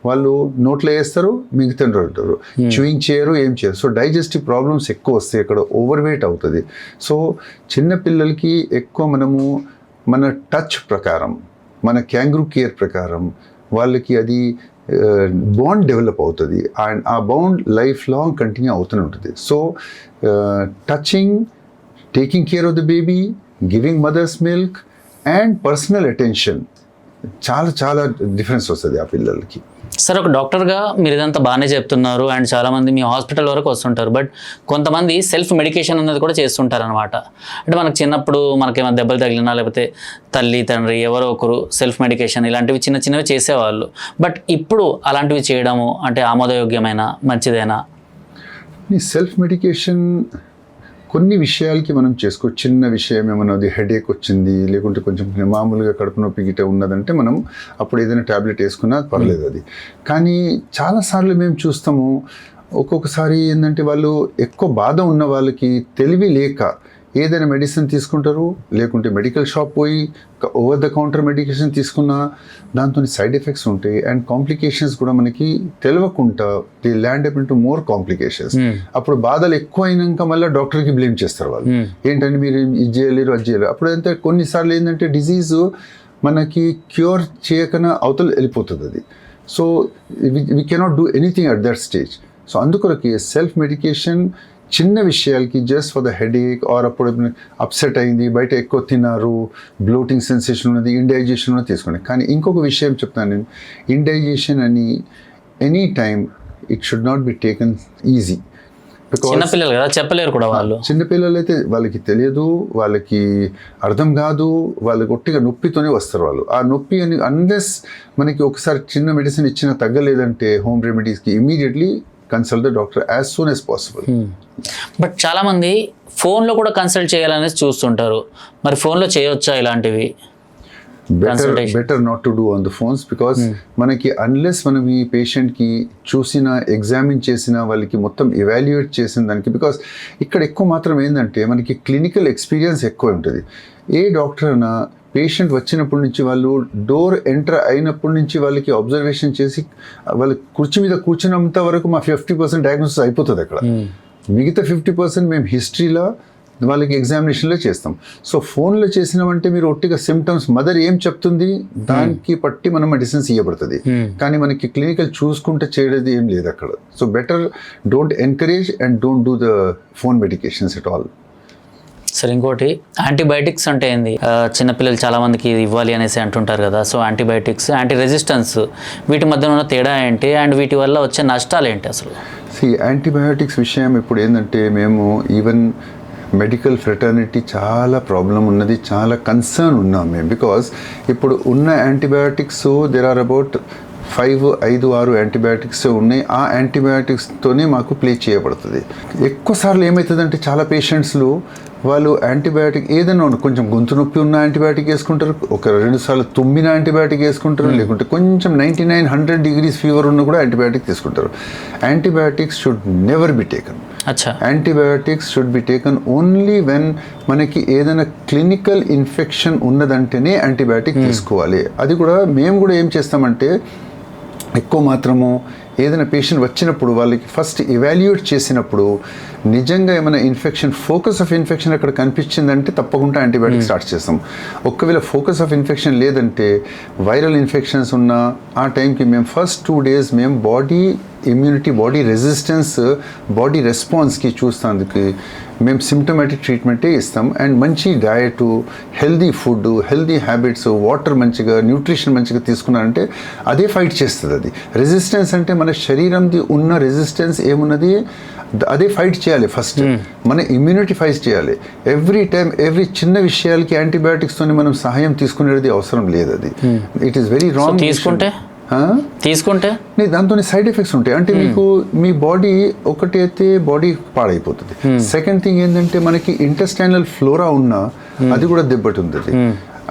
వాళ్ళు నోట్లో వేస్తారు, మిగతారు, చూయింగ్ చేయరు, ఏం చేయరు. సో డైజెస్టివ్ ప్రాబ్లమ్స్ ఎక్కువ వస్తాయి, అక్కడ ఓవర్ వెయిట్ అవుతుంది. సో చిన్న పిల్లలకి ఎక్కువ మనము మన టచ్ ప్రకారం, మన క్యాంగ్రూ కేర్ ప్రకారం వాళ్ళకి అది బాండ్ డెవలప్ అవుతుంది అండ్ ఆ బాండ్ లైఫ్ లాంగ్ కంటిన్యూ అవుతూనే ఉంటుంది. So touching, taking care of the baby, giving mothers milk and personal attention చాలా చాలా డిఫరెన్స్ వస్తుంది ఆ పిల్లలకి. సార్, ఒక డాక్టర్గా మీరు ఇదంతా బాగానే చెప్తున్నారు అండ్ చాలామంది మీ హాస్పిటల్ వరకు వస్తుంటారు, బట్ కొంతమంది సెల్ఫ్ మెడికేషన్ అనేది కూడా చేస్తుంటారు అనమాట. అంటే మనకు చిన్నప్పుడు మనకేమైనా దెబ్బలు తగిలినా లేకపోతే తల్లి తండ్రి ఎవరో ఒకరు సెల్ఫ్ మెడికేషన్ ఇలాంటివి చిన్న చిన్నవి చేసేవాళ్ళు. బట్ ఇప్పుడు అలాంటివి చేయడము అంటే ఆమోదయోగ్యమైన మంచిదేనా? సెల్ఫ్ మెడికేషన్ కొన్ని విషయాలకి మనం చేసుకోవచ్చు. చిన్న విషయం ఏమన్నా హెడేక్ వచ్చింది, లేకుంటే కొంచెం మామూలుగా కడుపు నొప్పి గిట్ట ఉన్నదంటే మనం అప్పుడు ఏదైనా ట్యాబ్లెట్ వేసుకున్నా పర్లేదు అది. కానీ చాలాసార్లు మేము చూస్తాము ఒక్కొక్కసారి ఏంటంటే వాళ్ళు ఎక్కువ బాధ ఉన్న వాళ్ళకి తెలివి లేక ఏదైనా మెడిసిన్ తీసుకుంటారు, లేకుంటే మెడికల్ షాప్ పోయి ఓవర్ ద కౌంటర్ మెడికేషన్ తీసుకున్నా దాంతో సైడ్ ఎఫెక్ట్స్ ఉంటాయి అండ్ కాంప్లికేషన్స్ కూడా మనకి తెలియకుండా the land up into more complications. అప్పుడు బాధలు ఎక్కువ అయినాక మళ్ళీ డాక్టర్కి బ్లేమ్ చేస్తారు వాళ్ళు, ఏంటంటే మీరు ఇది చేయలేరు అది చేయలేరు. అప్పుడు అంతే కొన్నిసార్లు ఏంటంటే డిజీజ్ మనకి క్యూర్ చేయకనే అవతల వెళ్ళిపోతుంది అది. So we cannot do anything at that stage. So అందుకొరకి సెల్ఫ్ మెడికేషన్ చిన్న విషయాలకి just for the headache or అప్పుడు అప్సెట్ అయింది, బయట ఎక్కువ తిన్నారు, బ్లోటింగ్ సెన్సేషన్ ఉన్నది, ఇండైజేషన్ ఉన్నది తీసుకోండి. కానీ ఇంకొక విషయం చెప్తాను నేను, ఇండైజేషన్ అని any time it should not be taken easy. చిన్నపిల్లలు కదా, చెప్పలేరు కూడా వాళ్ళు. చిన్నపిల్లలు అయితే వాళ్ళకి తెలియదు, వాళ్ళకి అర్థం కాదు, వాళ్ళకి ఒట్టిగా నొప్పితోనే వస్తారు వాళ్ళు. ఆ నొప్పి అని అన్లెస్ మనకి ఒకసారి చిన్న మెడిసిన్ ఇచ్చినా తగ్గలేదంటే హోమ్ రెమెడీస్కి immediately consult the doctor as soon as possible. But చాలామంది ఫోన్లో కూడా కన్సల్ట్ చేయాలనేసి చూస్తుంటారు, మరి ఫోన్లో చేయొచ్చా ఇలాంటివి? Better not to do on the phones because మనకి అన్లెస్ మనం ఈ పేషెంట్కి చూసిన ఎగ్జామిన్ చేసిన వాళ్ళకి మొత్తం ఎవాల్యుయేట్ చేసిన దానికి, బికాస్ ఇక్కడ ఎక్కువ మాత్రం ఏంటంటే మనకి క్లినికల్ ఎక్స్పీరియన్స్ ఎక్కువ ఉంటుంది. ఏ డాక్టర్ అయినా పేషెంట్ వచ్చినప్పటి నుంచి వాళ్ళు డోర్ ఎంటర్ అయినప్పటి నుంచి వాళ్ళకి అబ్జర్వేషన్ చేసి వాళ్ళ కుర్చీ మీద కూర్చున్నంత వరకు మా 50% డయాగ్నోసిస్ అయిపోతుంది అక్కడ. మిగతా 50% మేము హిస్టరీలో వాళ్ళకి ఎగ్జామినేషన్లో చేస్తాం. సో ఫోన్లో చేసినామంటే మీరు ఒట్టిగా సిమ్టమ్స్ మదర్ ఏం చెప్తుంది దానికి పట్టి మనం మెడిసిన్స్ ఇవ్వబడుతుంది, కానీ మనకి క్లినికల్ చూసుకుంటే చేయడది ఏం లేదు అక్కడ. So better don't encourage and don't do the phone medications at all. సరే, ఇంకోటి యాంటీబయాటిక్స్ అంటే ఏంది? చిన్నపిల్లలు చాలామందికి ఇది ఇవ్వాలి అనేసి అంటుంటారు కదా. సో యాంటీబయాటిక్స్, యాంటీ రెసిస్టెన్స్ వీటి మధ్య ఉన్న తేడా ఏంటి అండ్ వీటి వల్ల వచ్చే నష్టాలు ఏంటి అసలు? యాంటీబయాటిక్స్ విషయం ఇప్పుడు ఏంటంటే మేము ఈవెన్ మెడికల్ ఫ్రెటర్నిటీ చాలా ప్రాబ్లం ఉన్నది, చాలా కన్సర్న్ ఉన్నాం మేము. బికాస్ ఇప్పుడు ఉన్న antibiotics there are about 5-6 antibiotics ఉన్నాయి. ఆ యాంటీబయాటిక్స్తోనే మాకు ప్లే చేయబడుతుంది. ఎక్కువసార్లు ఏమవుతుందంటే చాలా పేషెంట్స్లు వాళ్ళు యాంటీబయాటిక్ ఏదైనా కొంచెం గొంతు నొప్పి ఉన్న యాంటీబయాటిక్ వేసుకుంటారు, ఒక 2 సార్లు తుమ్మిన యాంటీబయాటిక్ వేసుకుంటారు, లేకుంటే కొంచెం 99-100 degrees ఫీవర్ ఉన్న కూడా యాంటీబయాటిక్ తీసుకుంటారు. Antibiotics should never be taken. Antibiotics should be taken only when మనకి ఏదైనా క్లినికల్ ఇన్ఫెక్షన్ ఉన్నదంటేనే యాంటీబయాటిక్ తీసుకోవాలి. అది కూడా మేము కూడా ఏం చేస్తామంటే ఎక్కువ మాత్రము ఏదైనా పేషెంట్ వచ్చినప్పుడు వాళ్ళకి ఫస్ట్ ఎవాల్యుయేట్ చేసినప్పుడు నిజంగా ఏమైనా ఇన్ఫెక్షన్, ఫోకస్ ఆఫ్ ఇన్ఫెక్షన్ అక్కడ కనిపించిందంటే తప్పకుండా యాంటీబయాటిక్ స్టార్ట్ చేస్తాం. ఒకవేళ ఫోకస్ ఆఫ్ ఇన్ఫెక్షన్ లేదంటే వైరల్ ఇన్ఫెక్షన్స్ ఉన్న ఆ టైంకి మేము ఫస్ట్ 2 days మేము body immunity body resistance body రెస్పాన్స్కి చూస్తానికి మేము సిమ్టమాటిక్ ట్రీట్మెంటే ఇస్తాం. అండ్ మంచి diet, healthy food, healthy habits, water మంచిగా, న్యూట్రిషన్ మంచిగా తీసుకున్నారంటే అదే ఫైట్ చేస్తుంది. అది రెసిస్టెన్స్ అంటే మన శరీరంది ఉన్న రెసిస్టెన్స్ ఏమున్నది అదే ఫైట్ చేయాలి. ఫస్ట్ మన ఇమ్యూనిటీ ఫైట్ చేయాలి. ఎవ్రీ టైం ఎవ్రీ చిన్న విషయాలకి యాంటీబయాటిక్స్తోని మనం సహాయం తీసుకునేది అవసరం లేదు. అది ఇట్ ఈస్ వెరీ రాంగ్. తీసుకుంటే దాంతో సైడ్ ఎఫెక్ట్స్ ఉంటాయి. అంటే మీకు మీ బాడీ ఒకటి అయితే బాడీ పాడైపోతుంది. సెకండ్ థింగ్ ఏంటంటే మనకి ఇంటెస్టైనల్ ఫ్లోరా ఉన్నా అది కూడా దెబ్బతింటుంది.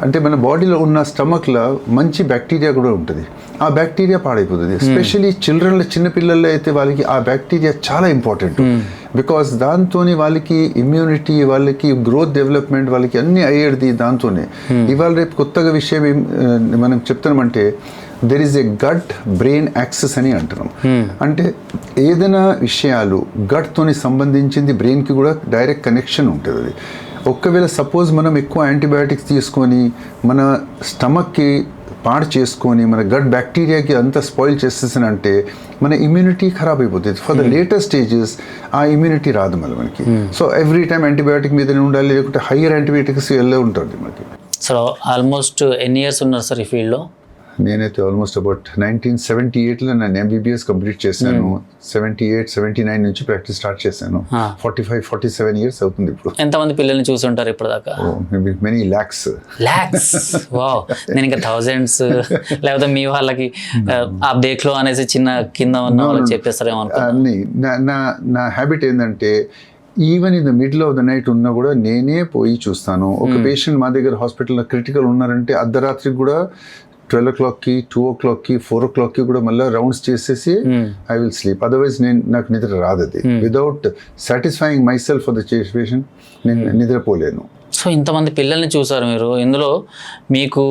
అంటే మన బాడీలో ఉన్న స్టమక్లో మంచి బ్యాక్టీరియా కూడా ఉంటుంది, ఆ బ్యాక్టీరియా పాడైపోతుంది. ఎస్పెషలీ చిల్డ్రన్లో, చిన్నపిల్లల్లో అయితే వాళ్ళకి ఆ బ్యాక్టీరియా చాలా ఇంపార్టెంట్. బికాస్ దాంతో వాళ్ళకి ఇమ్యూనిటీ, వాళ్ళకి గ్రోత్ డెవలప్మెంట్, వాళ్ళకి అన్నీ అయ్యేది దాంతోనే. ఇవాళ రేపు కొత్తగా విషయం మనం చెప్తున్నామంటే there is a gut brain axis అని అంటున్నాం. అంటే ఏదైనా విషయాలు గట్తోని సంబంధించింది బ్రెయిన్కి కూడా డైరెక్ట్ కనెక్షన్ ఉంటుంది. అది ఒక్కవేళ సపోజ్ మనం ఎక్కువ యాంటీబయాటిక్స్ తీసుకొని మన స్టమక్కి పాడు చేసుకొని మన గట్ బ్యాక్టీరియాకి అంతా స్పాయిల్ చేసేసానంటే మన ఇమ్యూనిటీ ఖరాబ్ అయిపోతుంది. ఫర్ ద లేటర్ స్టేజెస్ ఆ ఇమ్యూనిటీ రాదు మళ్ళీ మనకి. సో ఎవ్రీ టైం యాంటీబయాటిక్ మీదనే ఉండాలి, లేకుంటే హయ్యర్ యాంటీబయాటిక్స్ వెళ్ళే ఉంటుంది మనకి. సో ఆల్మోస్ట్ ఎన్ని ఇయర్స్ ఉన్నారు సార్ ఈ ఫీల్డ్లో? నేనైతే ఆల్మోస్ట్ అబౌట్ 1978లో నేను ఎంబీబీఎస్ కంప్లీట్ చేశాను. 78, 79 నుంచి ప్రాక్టీస్ స్టార్ట్ చేశాను. 45, 47 ఇయర్స్ అవుతుంది ఇప్పుడు. ఎంతమంది పిల్లల్ని చూసుంటారు ఇప్పటిదాకా? Maybe many lakhs. వావ్. నేను ఇంకా థౌజండ్స్ లేకపోతే మీ వాళ్ళకి ఆ బేక్లో అనేసి చిన్న కింద ఉన్న వాళ్ళకి చెప్పేస్తారేమో అన్ని. నా హ్యాబిట్ ఏంటంటే even in the middle of the night ఉన్నా కూడా నేనే పోయి చూస్తాను. ఒక పేషెంట్ మా దగ్గర హాస్పిటల్లో క్రిటికల్ ఉన్నారంటే అర్ధరాత్రికి కూడా 12 o'clockకి, 2 o'clockకి, 4 o'clockకి కూడా మళ్ళీ రౌండ్స్ చేసేసి ఐ విల్ స్లీప్. అదర్వైజ్ నాకు నిద్ర రాదు. అది without satisfying my self for the situation నేను నిద్రపోలేను. సో ఇంతమంది పిల్లల్ని చూసారు మీరు, ఇందులో మీకు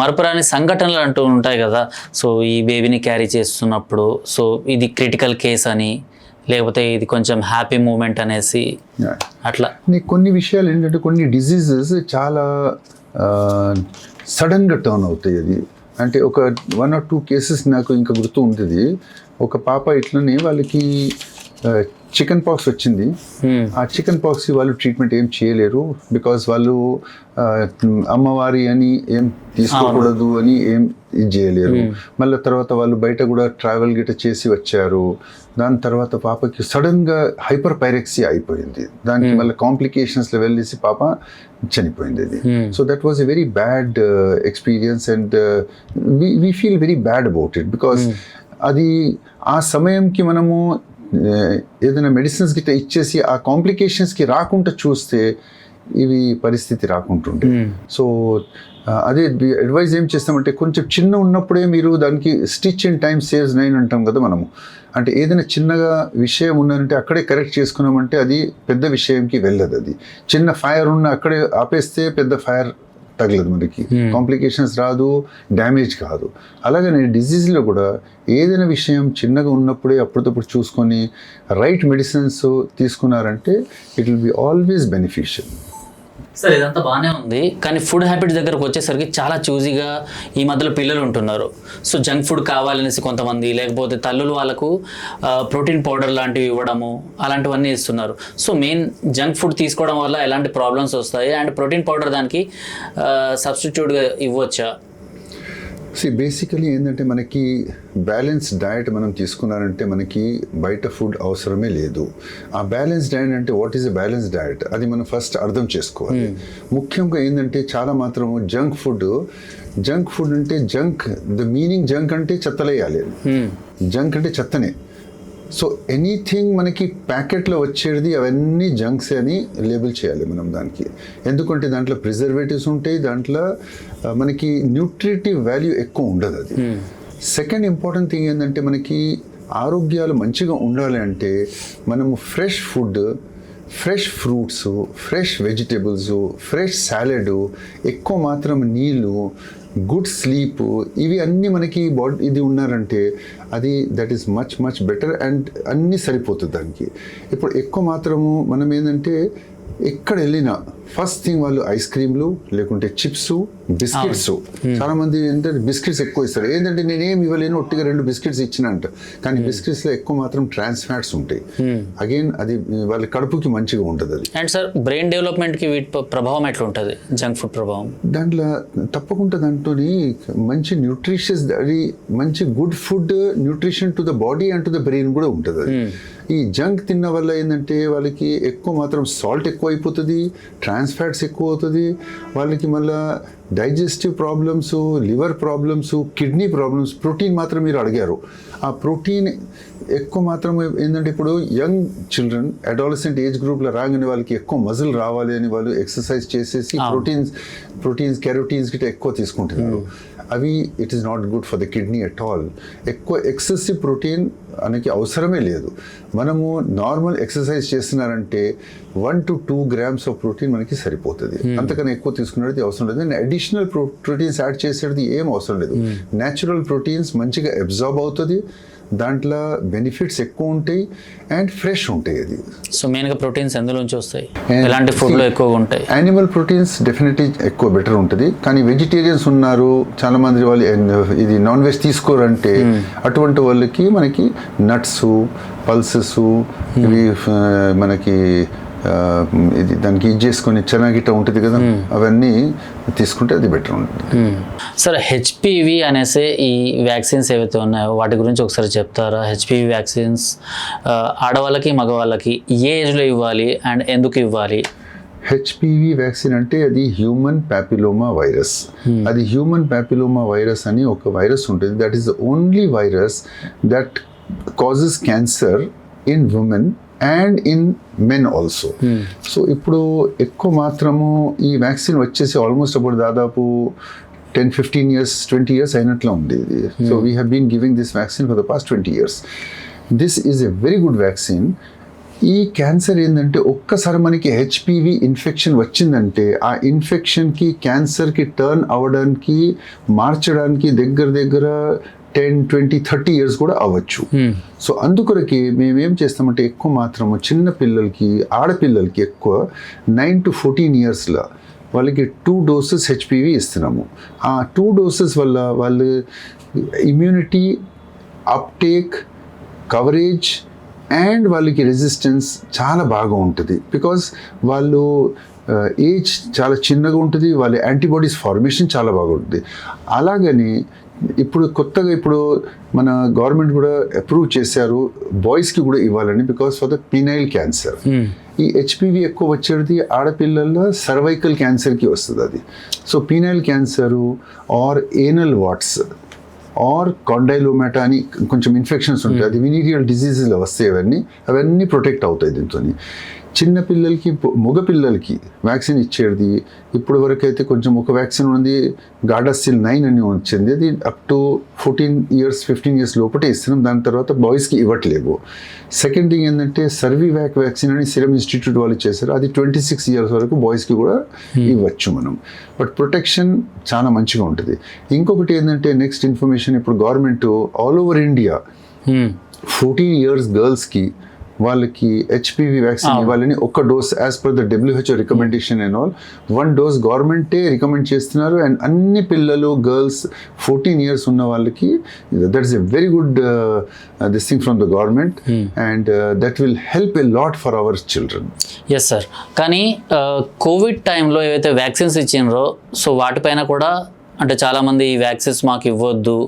మరపురాని సంఘటనలు అంటూ ఉంటాయి కదా. సో ఈ బేబీని క్యారీ చేస్తున్నప్పుడు సో ఇది క్రిటికల్ కేస్ అని, లేకపోతే ఇది కొంచెం హ్యాపీ మూమెంట్ అనేసి అట్లా. కొన్ని విషయాలు ఏంటంటే కొన్ని డిజీజెస్ చాలా సడన్గా టర్న్ అవుతాయి. అది అంటే ఒక 1 or 2 కేసెస్ నాకు ఇంకా గుర్తు ఉంటుంది. ఒక పాప ఇట్లనే వాళ్ళకి చికెన్ పాక్స్ వచ్చింది. ఆ చికెన్ పాక్స్ వాళ్ళు ట్రీట్మెంట్ ఏం చేయలేరు. బికాస్ వాళ్ళు అమ్మవారి అని ఏం తీసుకోకూడదు అని ఏం ఇది చేయలేరు. మళ్ళీ తర్వాత వాళ్ళు బయట కూడా ట్రావెల్ గిట్ట చేసి వచ్చారు. దాని తర్వాత పాపకి సడన్గా హైపర్ పైరెక్సీ అయిపోయింది. దానికి మళ్ళీ కాంప్లికేషన్స్లో వెళ్ళేసి పాప చనిపోయింది. అది so that was a very bad experience and we feel very bad about it. Because అది ఆ సమయంకి మనము ఏదైనా మెడిసిన్స్ గిట్ట ఇచ్చేసి ఆ కాంప్లికేషన్స్కి రాకుండా చూస్తే ఇవి పరిస్థితి రాకుంటుండే. సో అదే అడ్వైజ్ ఏం చేస్తామంటే కొంచెం చిన్న ఉన్నప్పుడే మీరు దానికి స్టిచ్ ఇన్ టైమ్ సేవ్స్ 9 అంటాం కదా మనము. అంటే ఏదైనా చిన్నగా విషయం ఉన్నదంటే అక్కడే కరెక్ట్ చేసుకున్నామంటే అది పెద్ద విషయంకి వెళ్ళదు. అది చిన్న ఫైర్ ఉన్న అక్కడే ఆపేస్తే పెద్ద ఫైర్ తగలదు, మనకి కాంప్లికేషన్స్ రాదు, డ్యామేజ్ కాదు. అలాగనే డిజీజ్లో కూడా ఏదైనా విషయం చిన్నగా ఉన్నప్పుడే అప్పటికప్పుడు చూసుకొని రైట్ మెడిసిన్స్ తీసుకున్నారంటే it will be always beneficial. Sir ఇదంతా బాగానే ఉంది, కానీ ఫుడ్ హ్యాబిట్స్ దగ్గరకు వచ్చేసరికి చాలా చూజీగా ఈ మధ్యలో పిల్లలు ఉంటున్నారు. సో జంక్ ఫుడ్ కావాలనేసి కొంతమంది, లేకపోతే తల్లులు వాళ్ళకు ప్రోటీన్ పౌడర్ లాంటివి ఇవ్వడము అలాంటివన్నీ ఇస్తున్నారు. సో మెయిన్ జంక్ ఫుడ్ తీసుకోవడం వల్ల ఎలాంటి ప్రాబ్లమ్స్ వస్తాయి అండ్ ప్రోటీన్ పౌడర్ దానికి సబ్స్టిట్యూట్గా ఇవ్వచ్చా? బేసికలీ ఏంటంటే మనకి బ్యాలెన్స్ డయట్ మనం తీసుకున్నారంటే మనకి బయట ఫుడ్ అవసరమే లేదు. ఆ బ్యాలెన్స్ డయట్ అంటే what is a balance diet అది మనం ఫస్ట్ అర్థం చేసుకోవాలి. ముఖ్యంగా ఏంటంటే చాలా మాత్రము జంక్ ఫుడ్ అంటే ద మీనింగ్ జంక్ అంటే చెత్తలేయాలి. జంక్ అంటే చెత్తనే. సో ఎనీథింగ్ మనకి ప్యాకెట్లో వచ్చేది అవన్నీ జంక్స్ అని లేబుల్ చేయాలి మనం దానికి. ఎందుకంటే దాంట్లో ప్రిజర్వేటివ్స్ ఉంటాయి, దాంట్లో మనకి న్యూట్రిటివ్ వాల్యూ ఎక్కువ ఉండదు. అది సెకండ్ ఇంపార్టెంట్ థింగ్ ఏంటంటే మనకి ఆరోగ్యాలు మంచిగా ఉండాలి అంటే మనము fresh food, fresh fruits, fresh vegetables, fresh salad, ఎక్కువ మాత్రం నీళ్ళు, గుడ్ స్లీప్, ఇవి అన్నీ మనకి బాడీ ఇది ఉన్నారంటే అది that is much better and అన్నీ సరిపోతుంది దానికి. ఇప్పుడు ఎక్కువ మాత్రము మనం ఏంటంటే ఎక్కడ వెళ్ళినా ఫస్ట్ థింగ్ వాళ్ళు ఐస్ క్రీమ్లు లేకుంటే చిప్స్ బిస్కెట్స్. చాలా మంది ఏంటంటే బిస్కెట్స్ ఎక్కువ ఇస్తారు. ఏంటంటే నేనేం ఇవ్వలేను, ఒట్టిగా 2 బిస్కెట్స్ ఇచ్చిన అంట. కానీ బిస్కెట్స్ లో ఎక్కువ మాత్రం ట్రాన్స్ ఫ్యాట్స్ ఉంటాయి. అగైన్ అది వాళ్ళ కడుపుకి మంచిగా ఉంటుంది అది. అండ్ సార్ బ్రెయిన్ డెవలప్మెంట్ కి వీటి ప్రభావం ఎట్లా ఉంటుంది జంక్ ఫుడ్ ప్రభావం? దాంట్లో తప్పకుండా దాంట్లో మంచి న్యూట్రిషియస్, అది మంచి good food nutrition to the body and to the brain కూడా ఉంటుంది అది. ఈ జంక్ తిన్న వల్ల ఏంటంటే వాళ్ళకి ఎక్కువ మాత్రం సాల్ట్ ఎక్కువ అయిపోతుంది, ట్రాన్స్ ఫ్యాట్స్ ఎక్కువ అవుతుంది, వాళ్ళకి మళ్ళీ digestive problems, liver problems, kidney problems. Protein మాత్రం మీరు అడిగారు, ఆ ప్రోటీన్ ఎక్కువ మాత్రం ఏంటంటే ఇప్పుడు యంగ్ చిల్డ్రన్ అడాలసెంట్ ఏజ్ గ్రూప్లో రాగానే వాళ్ళకి ఎక్కువ మజిల్ రావాలి అని వాళ్ళు ఎక్సర్సైజ్ చేసేసి ప్రోటీన్స్ కెరోటీన్స్ గిట్ట ఎక్కువ తీసుకుంటున్నారు. అవి it is not good for the kidney at all. ఎక్కువ ఎక్సెసివ్ ప్రోటీన్ అనేది అవసరమే లేదు. మనము నార్మల్ ఎక్సర్సైజ్ చేస్తున్నారంటే 1 to 2 grams ఆఫ్ ప్రోటీన్ మనకి సరిపోతుంది. అంతకన్నా ఎక్కువ తీసుకునేది అవసరం లేదు. అండ్ అడిషనల్ ప్రోటీన్స్ యాడ్ చేసేది ఏం అవసరం లేదు. న్యాచురల్ ప్రోటీన్స్ మంచిగా అబ్జార్బ్ అవుతుంది, దాంట్లో బెనిఫిట్స్ ఎక్కువ ఉంటాయి అండ్ ఫ్రెష్ ఉంటాయి. అది సో మెయిన్గా ప్రోటీన్స్ ఎందులోంచి వస్తాయి, ఎలాంటి ఫుడ్లో ఎక్కువగా ఉంటాయి? యానిమల్ ప్రోటీన్స్ డెఫినెట్లీ ఎక్కువ బెటర్ ఉంటుంది. కానీ వెజిటేరియన్స్ ఉన్నారు చాలా మంది, వాళ్ళు ఇది నాన్ వెజ్ తీసుకోరంటే అటువంటి వాళ్ళకి మనకి నట్స్, పల్సెస్, ఇవి మనకి ఇది దానికి ఇది చేసుకొని చెనాగిట్ట ఉంటుంది కదా, అవన్నీ తీసుకుంటే అది బెటర్ ఉంటుంది. సార్ హెచ్పివి అనేసి ఈ వ్యాక్సిన్స్ ఏవైతే ఉన్నాయో వాటి గురించి ఒకసారి చెప్తారా? హెచ్పివి వ్యాక్సిన్స్ ఆడవాళ్ళకి మగవాళ్ళకి ఏ ఏజ్లో ఇవ్వాలి అండ్ ఎందుకు ఇవ్వాలి? హెచ్పివి వ్యాక్సిన్ అంటే అది హ్యూమన్ ప్యాపిలోమా వైరస్. అది హ్యూమన్ ప్యాపిలోమా వైరస్ అని ఒక వైరస్ ఉంటుంది. That is the only virus that causes cancer in women and in men also. So ఇప్పుడు ఎక్కువ మాత్రము ఈ వ్యాక్సిన్ వచ్చేసి ఆల్మోస్ట్ అప్పుడు దాదాపు 10-15 years 20 years అయినట్లు ఉంది ఇది. So we have been giving this vaccine for the past 20 years. This is a very good vaccine. ఈ క్యాన్సర్ ఏంటంటే ఒక్కసారి మనకి హెచ్పివి ఇన్ఫెక్షన్ వచ్చిందంటే ఆ ఇన్ఫెక్షన్కి క్యాన్సర్కి టర్న్ అవ్వడానికి, మార్చడానికి దగ్గర 10-20-30 years కూడా అవ్వచ్చు. సో అందుకొరకే మేమేం చేస్తామంటే ఎక్కువ మాత్రము చిన్న పిల్లలకి, ఆడపిల్లలకి ఎక్కువ 9 to 14 years వాళ్ళకి 2 doses హెచ్పివి ఇస్తున్నాము. ఆ 2 doses వల్ల వాళ్ళు ఇమ్యూనిటీ, అప్టేక్, కవరేజ్ అండ్ వాళ్ళకి రెసిస్టెన్స్ చాలా బాగా ఉంటుంది. బికాజ్ వాళ్ళు ఏజ్ చాలా చిన్నగా ఉంటుంది, వాళ్ళ యాంటీబాడీస్ ఫార్మేషన్ చాలా బాగుంటుంది. అలాగని ఇప్పుడు కొత్తగా మన గవర్నమెంట్ కూడా అప్రూవ్ చేశారు బాయ్స్కి కూడా ఇవ్వాలని, because for the penile cancer. ఈ హెచ్పివి ఎక్కువ వచ్చేది ఆడపిల్లల్లో సర్వైకల్ క్యాన్సర్కి వస్తుంది అది. So penile cancer or anal warts or condylomata అని కొంచెం ఇన్ఫెక్షన్స్ ఉంటాయి, అది వినీరియల్ డిసీజెస్లో వస్తాయి. అవన్నీ ప్రొటెక్ట్ అవుతాయి దీంతో. చిన్న పిల్లలకి, మగ పిల్లలకి వ్యాక్సిన్ ఇచ్చేది ఇప్పుడు వరకు అయితే కొంచెం ఒక వ్యాక్సిన్ ఉంది, గార్డాసిల్ 9 అని వచ్చింది. అది అప్ టు 14 years 15 years లోపటే ఇస్తున్నాం. దాని తర్వాత బాయ్స్కి ఇవ్వట్లేవు. సెకండ్ థింగ్ ఏంటంటే సర్వీవాక్ వ్యాక్సిన్ అని సిరమ్ ఇన్స్టిట్యూట్ వాళ్ళు చేశారు. అది 26 years వరకు బాయ్స్కి కూడా ఇవ్వచ్చు మనం. బట్ ప్రొటెక్షన్ చాలా మంచిగా ఉంటుంది. ఇంకొకటి ఏంటంటే నెక్స్ట్ ఇన్ఫర్మేషన్, ఇప్పుడు government all over India 14 years గర్ల్స్కి వాళ్ళకి హెచ్పివి వ్యాక్సిన్ ఇవ్వాలని ఒక dose as per the WHO recommendation and all 1 dose గవర్నమెంటే రికమెండ్ చేస్తున్నారు. అండ్ అన్ని పిల్లలు, గర్ల్స్ 14 years ఉన్న వాళ్ళకి that is a very good this thing from the government and that will help a lot for our children. Yes sir. కానీ Covid టైంలో ఏవైతే vaccines ఇచ్చినారో so వాటిపైన కూడా అంటే చాలామంది ఈ వ్యాక్సిన్స్ మాకు ఇవ్వద్దు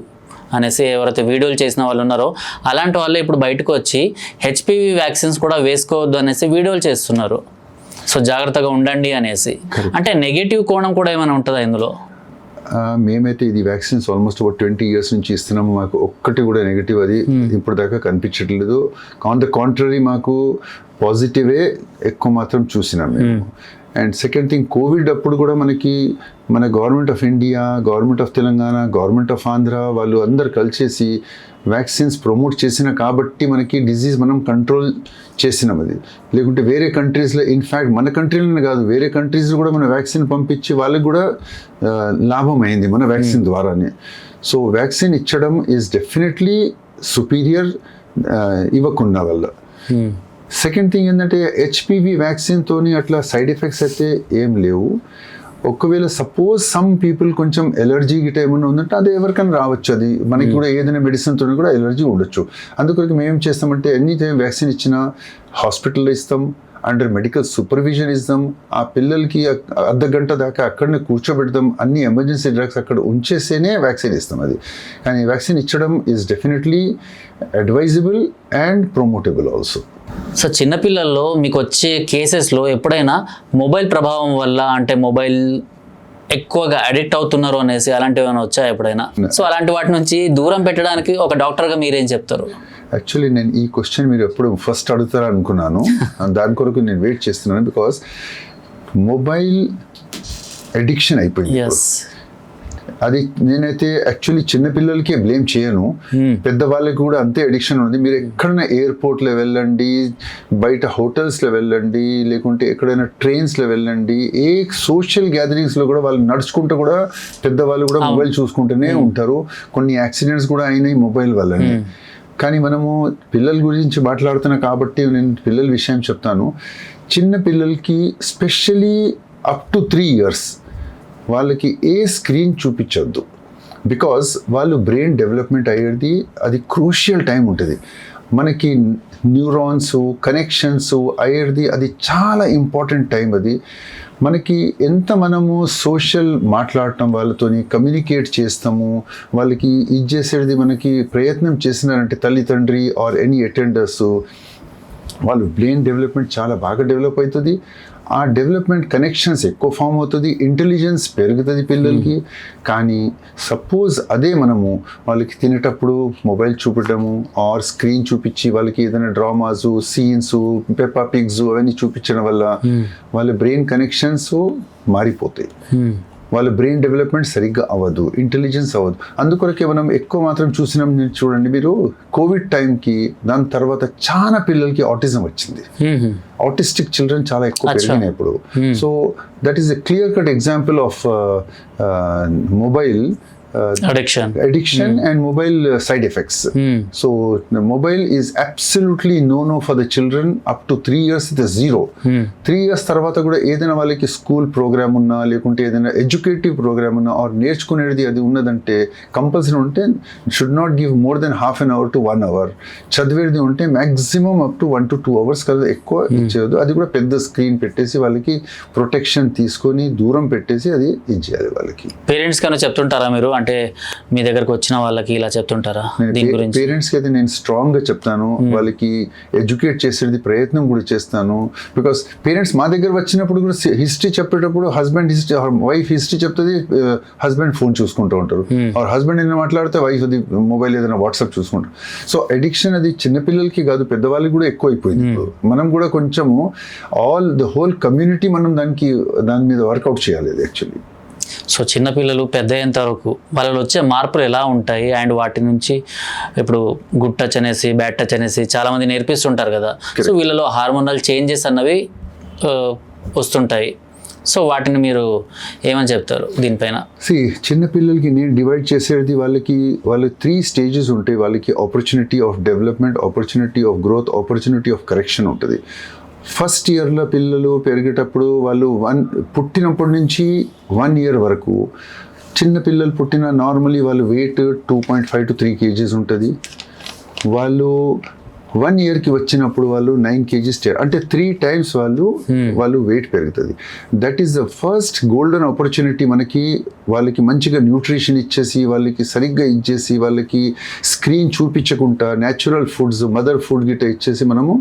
అనేసి ఎవరైతే వీడియోలు చేసిన వాళ్ళు ఉన్నారో అలాంటి వాళ్ళు ఇప్పుడు బయటకు వచ్చి హెచ్పివి వ్యాక్సిన్స్ కూడా వేసుకోవద్దు అనేసి వీడియోలు చేస్తున్నారు. సో జాగ్రత్తగా ఉండండి అనేసి. అంటే నెగిటివ్ కోణం కూడా ఏమైనా ఉంటుందా ఇందులో? మేమైతే ఇది వ్యాక్సిన్స్ ఆల్మోస్ట్ ఒక 20 years నుంచి ఇస్తున్నాము. మాకు ఒక్కటి కూడా నెగిటివ్ అది ఇప్పుడు దాకా కనిపించట్లేదు. ఆన్ ద కాంట్రరీ మాకు పాజిటివే ఎక్కువ మాత్రం చూసినాం మేము. అండ్ సెకండ్ థింగ్, కోవిడ్ అప్పుడు కూడా మన government of India, government of Telangana, government of Andhra వాళ్ళు అందరు కలిసేసి వ్యాక్సిన్స్ ప్రమోట్ చేసిన కాబట్టి మనకి డిజీజ్ మనం కంట్రోల్ చేసినాం. అది లేకుంటే వేరే కంట్రీస్లో, ఇన్ఫ్యాక్ట్ మన కంట్రీలోనే కాదు వేరే కంట్రీస్లో కూడా మన వ్యాక్సిన్ పంపించి వాళ్ళకి కూడా లాభం అయింది మన వ్యాక్సిన్ ద్వారానే. సో వ్యాక్సిన్ ఇచ్చడం ఈజ్ డెఫినెట్లీ సుపీరియర్ ఇవ్వకుండా వల్ల. సెకండ్ థింగ్ ఏంటంటే హెచ్పివి వ్యాక్సిన్తోని అట్లా సైడ్ ఎఫెక్ట్స్ అయితే ఏం లేవు. ఒకవేళ సపోజ్ సమ్ పీపుల్ కొంచెం ఎలర్జీ గిట్ట ఏమైనా ఉందంటే అది ఎవరికైనా రావచ్చు. అది మనకి కూడా ఏదైనా మెడిసిన్తో కూడా ఎలర్జీ ఉండొచ్చు. అందుకొరకు మేము ఏం చేస్తామంటే ఎనీ టైం వ్యాక్సిన్ ఇచ్చినా హాస్పిటల్లో ఇస్తాం, అండర్ మెడికల్ సూపర్విజన్ ఇస్తాం. ఆ పిల్లలకి అర్ధ గంట దాకా అక్కడనే కూర్చోబెడతాం, అన్ని ఎమర్జెన్సీ డ్రగ్స్ అక్కడ ఉంచేసేనే వ్యాక్సిన్ ఇస్తాం. అది కానీ వ్యాక్సిన్ ఇచ్చడం is definitely advisable and promotable also. So చిన్నపిల్లల్లో మీకు వచ్చే కేసెస్లో ఎప్పుడైనా మొబైల్ ప్రభావం వల్ల అంటే మొబైల్ ఎక్కువగా అడిక్ట్ అవుతున్నారు అనేసి అలాంటివి ఏమైనా వచ్చాయా ఎప్పుడైనా? సో అలాంటి వాటి నుంచి దూరం పెట్టడానికి ఒక డాక్టర్గా మీరేం చెప్తారు? యాక్చువల్లీ నేను ఈ క్వశ్చన్ మీరు ఎప్పుడు ఫస్ట్ అడుగుతారా అనుకున్నాను. దాని కొరకు నేను వెయిట్ చేస్తున్నాను. బికాస్ మొబైల్ అడిక్షన్ అయిపోయింది. అది నేనైతే యాక్చువల్లీ చిన్నపిల్లలకే బ్లేమ్ చేయను, పెద్దవాళ్ళకి కూడా అంతే అడిక్షన్ ఉంది. మీరు ఎక్కడైనా ఎయిర్పోర్ట్లో వెళ్ళండి, బయట హోటల్స్లో వెళ్ళండి, లేకుంటే ఎక్కడైనా ట్రైన్స్లో వెళ్ళండి, ఏ సోషల్ గ్యాదరింగ్స్లో కూడా వాళ్ళు నడుచుకుంటూ కూడా పెద్దవాళ్ళు కూడా మొబైల్ చూసుకుంటూనే ఉంటారు. కొన్ని యాక్సిడెంట్స్ కూడా అయినాయి మొబైల్ వల్లనే. కానీ మనము పిల్లల గురించి మాట్లాడుతున్నా కాబట్టి నేను పిల్లల విషయం చెప్తాను. చిన్న పిల్లలకి స్పెషలీ అప్ టు 3 years వాళ్ళకి ఏ స్క్రీన్ చూపించొద్దు. బికాజ్ వాళ్ళు బ్రెయిన్ డెవలప్మెంట్ అయ్యేది అది క్రూషియల్ టైం ఉంటుంది. మనకి న్యూరాన్స్ కనెక్షన్స్ అయ్యేది అది చాలా ఇంపార్టెంట్ టైం. అది మనకి ఎంత మనము సోషల్ మాట్లాడటం వాళ్ళతోని కమ్యూనికేట్ చేస్తాము, వాళ్ళకి ఇది చేసేది మనకి ప్రయత్నం చేసినారంటే తల్లిదండ్రి ఆర్ ఎనీ అటెండర్స్, వాళ్ళు బ్రెయిన్ డెవలప్మెంట్ చాలా బాగా డెవలప్ అవుతుంది. ఆ డెవలప్మెంట్ కనెక్షన్స్ ఎక్కువ ఫామ్ అవుతుంది, ఇంటెలిజెన్స్ పెరుగుతుంది పిల్లలకి. కానీ సపోజ్ అదే మనము వాళ్ళకి తినేటప్పుడు మొబైల్ చూపించడము ఆర్ స్క్రీన్ చూపించి వాళ్ళకి ఏదైనా డ్రామాస్ సీన్స్ పెప్పా పిగ్స్ అవన్నీ చూపించడం వల్ల వాళ్ళ బ్రెయిన్ కనెక్షన్స్ మారిపోతాయి. వాళ్ళ బ్రెయిన్ డెవలప్మెంట్ సరిగ్గా అవ్వదు, ఇంటెలిజెన్స్ అవ్వదు. అందుకొరకే మనం ఎక్కువ మాత్రం చూసినాం. చూడండి మీరు కోవిడ్ టైంకి దాని తర్వాత చాలా పిల్లలకి ఆటిజం వచ్చింది. ఆటిస్టిక్ చిల్డ్రన్ చాలా ఎక్కువ పెరిగినాయి ఇప్పుడు. So that is a clear cut example of mobile addiction and mobile side effects. So the mobile is absolutely no for the children up to 3 years. It is 0. 3 years తర్వాత కూడా ఏదైనా వాళ్ళకి school programme ఉన్నా లేకుంటే ఏదైనా educative programme ఉన్నా are నేర్చుకునేది అది ఉన్నదంటే కంపల్సరీ ఉంటే should not give more than ½ an hour to 1 hour. చదివేది ఉంటే maximum up to 1 to 2 hours కదా, ఎక్కువ ఇచ్చేయదు. అది కూడా పెద్ద స్క్రీన్ పెట్టేసి వాళ్ళకి ప్రొటెక్షన్ తీసుకొని దూరం పెట్టేసి అది ఇచ్చేయాలి వాళ్ళకి. పేరెంట్స్ కన్నా చెప్తుంటారా మీరు? అంటే మీ దగ్గరకు వచ్చిన వాళ్ళకి ఇలా చెప్తుంటారా దీని గురించి? పేరెంట్స్కి అయితే నేను స్ట్రాంగ్గా చెప్తాను, వాళ్ళకి ఎడ్యుకేట్ చేసేది ప్రయత్నం కూడా చేస్తాను. బికాస్ పేరెంట్స్ మా దగ్గర వచ్చినప్పుడు కూడా హిస్టరీ చెప్పేటప్పుడు హస్బెండ్ హిస్టరీ వైఫ్ హిస్టరీ చెప్తుంది, హస్బెండ్ ఫోన్ చూసుకుంటూ ఉంటారు. ఆర్ హస్బెండ్ ఏదైనా మాట్లాడితే వైఫ్ అది మొబైల్ ఏదైనా వాట్సాప్ చూసుకుంటారు. సో అడిక్షన్ అది చిన్నపిల్లలకి కాదు పెద్దవాళ్ళకి కూడా ఎక్కువ అయిపోయింది. మనం కూడా కొంచెము ద హోల్ కమ్యూనిటీ మనం దాని మీద వర్కౌట్ చేయాలి అది యాక్చువల్లీ. సో చిన్నపిల్లలు పెద్ద అయ్యేంత వరకు వాళ్ళలో వచ్చే మార్పులు ఎలా ఉంటాయి అండ్ వాటి నుంచి ఇప్పుడు గుడ్ టచ్ అనేసి బ్యాడ్ టచ్ అనేసి చాలామంది నేర్పిస్తుంటారు కదా. సో వీళ్ళలో హార్మోనల్ చేంజెస్ అన్నవి వస్తుంటాయి. సో వాటిని మీరు ఏమని చెప్తారు దీనిపైన? చిన్నపిల్లలకి నేను డివైడ్ చేసేది వాళ్ళకి 3 stages ఉంటాయి. వాళ్ళకి opportunity of development, opportunity of growth, opportunity of correction ఉంటుంది. ఫస్ట్ ఇయర్లో పిల్లలు పెరిగేటప్పుడు వాళ్ళు పుట్టినప్పటి నుంచి 1 year వరకు చిన్న పిల్లలు పుట్టిన నార్మలీ వాళ్ళు వెయిట్ 2.5 to 3 kgs ఉంటుంది. వాళ్ళు 1 yearకి వచ్చినప్పుడు వాళ్ళు 9 kgs అంటే 3 times వాళ్ళు వెయిట్ పెరుగుతుంది. That is the first golden opportunity. వాళ్ళకి మంచిగా న్యూట్రిషన్ ఇచ్చేసి వాళ్ళకి సరిగ్గా ఇచ్చేసి వాళ్ళకి స్క్రీన్ చూపించకుండా న్యాచురల్ ఫుడ్స్ మదర్ ఫుడ్ గిట్ట ఇచ్చేసి మనము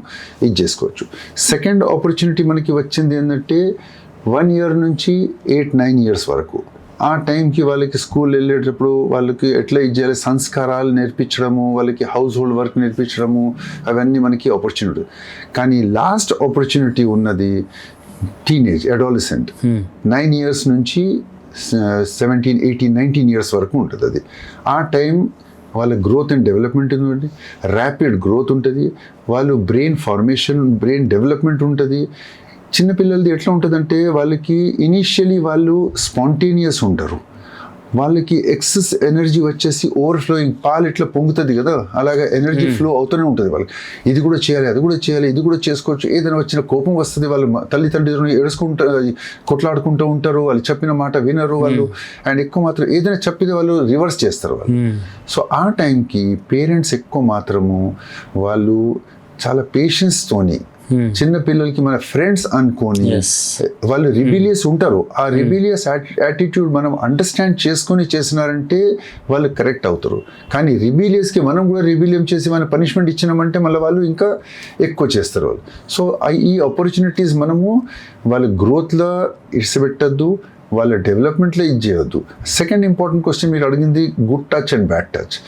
ఇది చేసుకోవచ్చు. సెకండ్ ఆపర్చునిటీ మనకి వచ్చింది ఏంటంటే 1 year నుంచి 8-9 years వరకు. ఆ టైంకి వాళ్ళకి స్కూల్ వెళ్ళేటప్పుడు వాళ్ళకి ఎట్లా ఇచ్చేయాలి సంస్కారాలు నేర్పించడము, వాళ్ళకి హౌస్ హోల్డ్ వర్క్ నేర్పించడము, అవన్నీ మనకి ఆపర్చునిటీ. కానీ లాస్ట్ ఆపర్చునిటీ ఉన్నది టీనేజ్ అడాలసెంట్. 9 years నుంచి 17, 18, 19 years వరకు ఉంటుంది. అది ఆ టైం వాళ్ళ గ్రోత్ అండ్ డెవలప్మెంట్ ఉంటుంది, ర్యాపిడ్ గ్రోత్ ఉంటుంది, వాళ్ళు బ్రెయిన్ ఫార్మేషన్ బ్రెయిన్ డెవలప్మెంట్ ఉంటుంది. చిన్నపిల్లలది ఎట్లా ఉంటుందంటే వాళ్ళకి ఇనీషియలీ వాళ్ళు స్పాంటేనియస్ ఉంటారు, వాళ్ళకి ఎక్సెస్ ఎనర్జీ వచ్చేసి ఓవర్ఫ్లోయింగ్, పాలు ఇట్లా పొంగుతుంది కదా, అలాగే ఎనర్జీ ఫ్లో అవుతూనే ఉంటుంది వాళ్ళకి. ఇది కూడా చేయాలి, అది కూడా చేయాలి, ఇది కూడా చేసుకోవచ్చు. ఏదైనా వచ్చిన కోపం వస్తుంది, వాళ్ళు తల్లిదండ్రులను ఏడుచుకుంటూ కొట్లాడుకుంటూ ఉంటారు, వాళ్ళు చెప్పిన మాట వినరు వాళ్ళు. అండ్ ఎక్కువ మాత్రం ఏదైనా చెప్పితే వాళ్ళు రివర్స్ చేస్తారు వాళ్ళు. సో ఆ టైంకి పేరెంట్స్ ఎక్కువ మాత్రము వాళ్ళు చాలా పేషెన్స్తోని చిన్న పిల్లలకి మన ఫ్రెండ్స్ అనుకొని వాళ్ళు రిబిలియస్ ఉంటారు. ఆ రిబిలియస్ యాటిట్యూడ్ మనం అండర్స్టాండ్ చేసుకొని చేసినారంటే వాళ్ళు కరెక్ట్ అవుతారు. కానీ రిబిలియస్కి మనం కూడా రిబిలియం చేసి మన పనిష్మెంట్ ఇచ్చినామంటే మళ్ళీ వాళ్ళు ఇంకా ఎక్కువ చేస్తారు వాళ్ళు. సో ఈ ఆపర్చునిటీస్ మనము వాళ్ళ గ్రోత్లో ఇడిచిపెట్టద్దు, వాళ్ళ డెవలప్మెంట్లో ఇది చేయొద్దు. సెకండ్ ఇంపార్టెంట్ క్వశ్చన్ మీరు అడిగింది good touch and bad touch.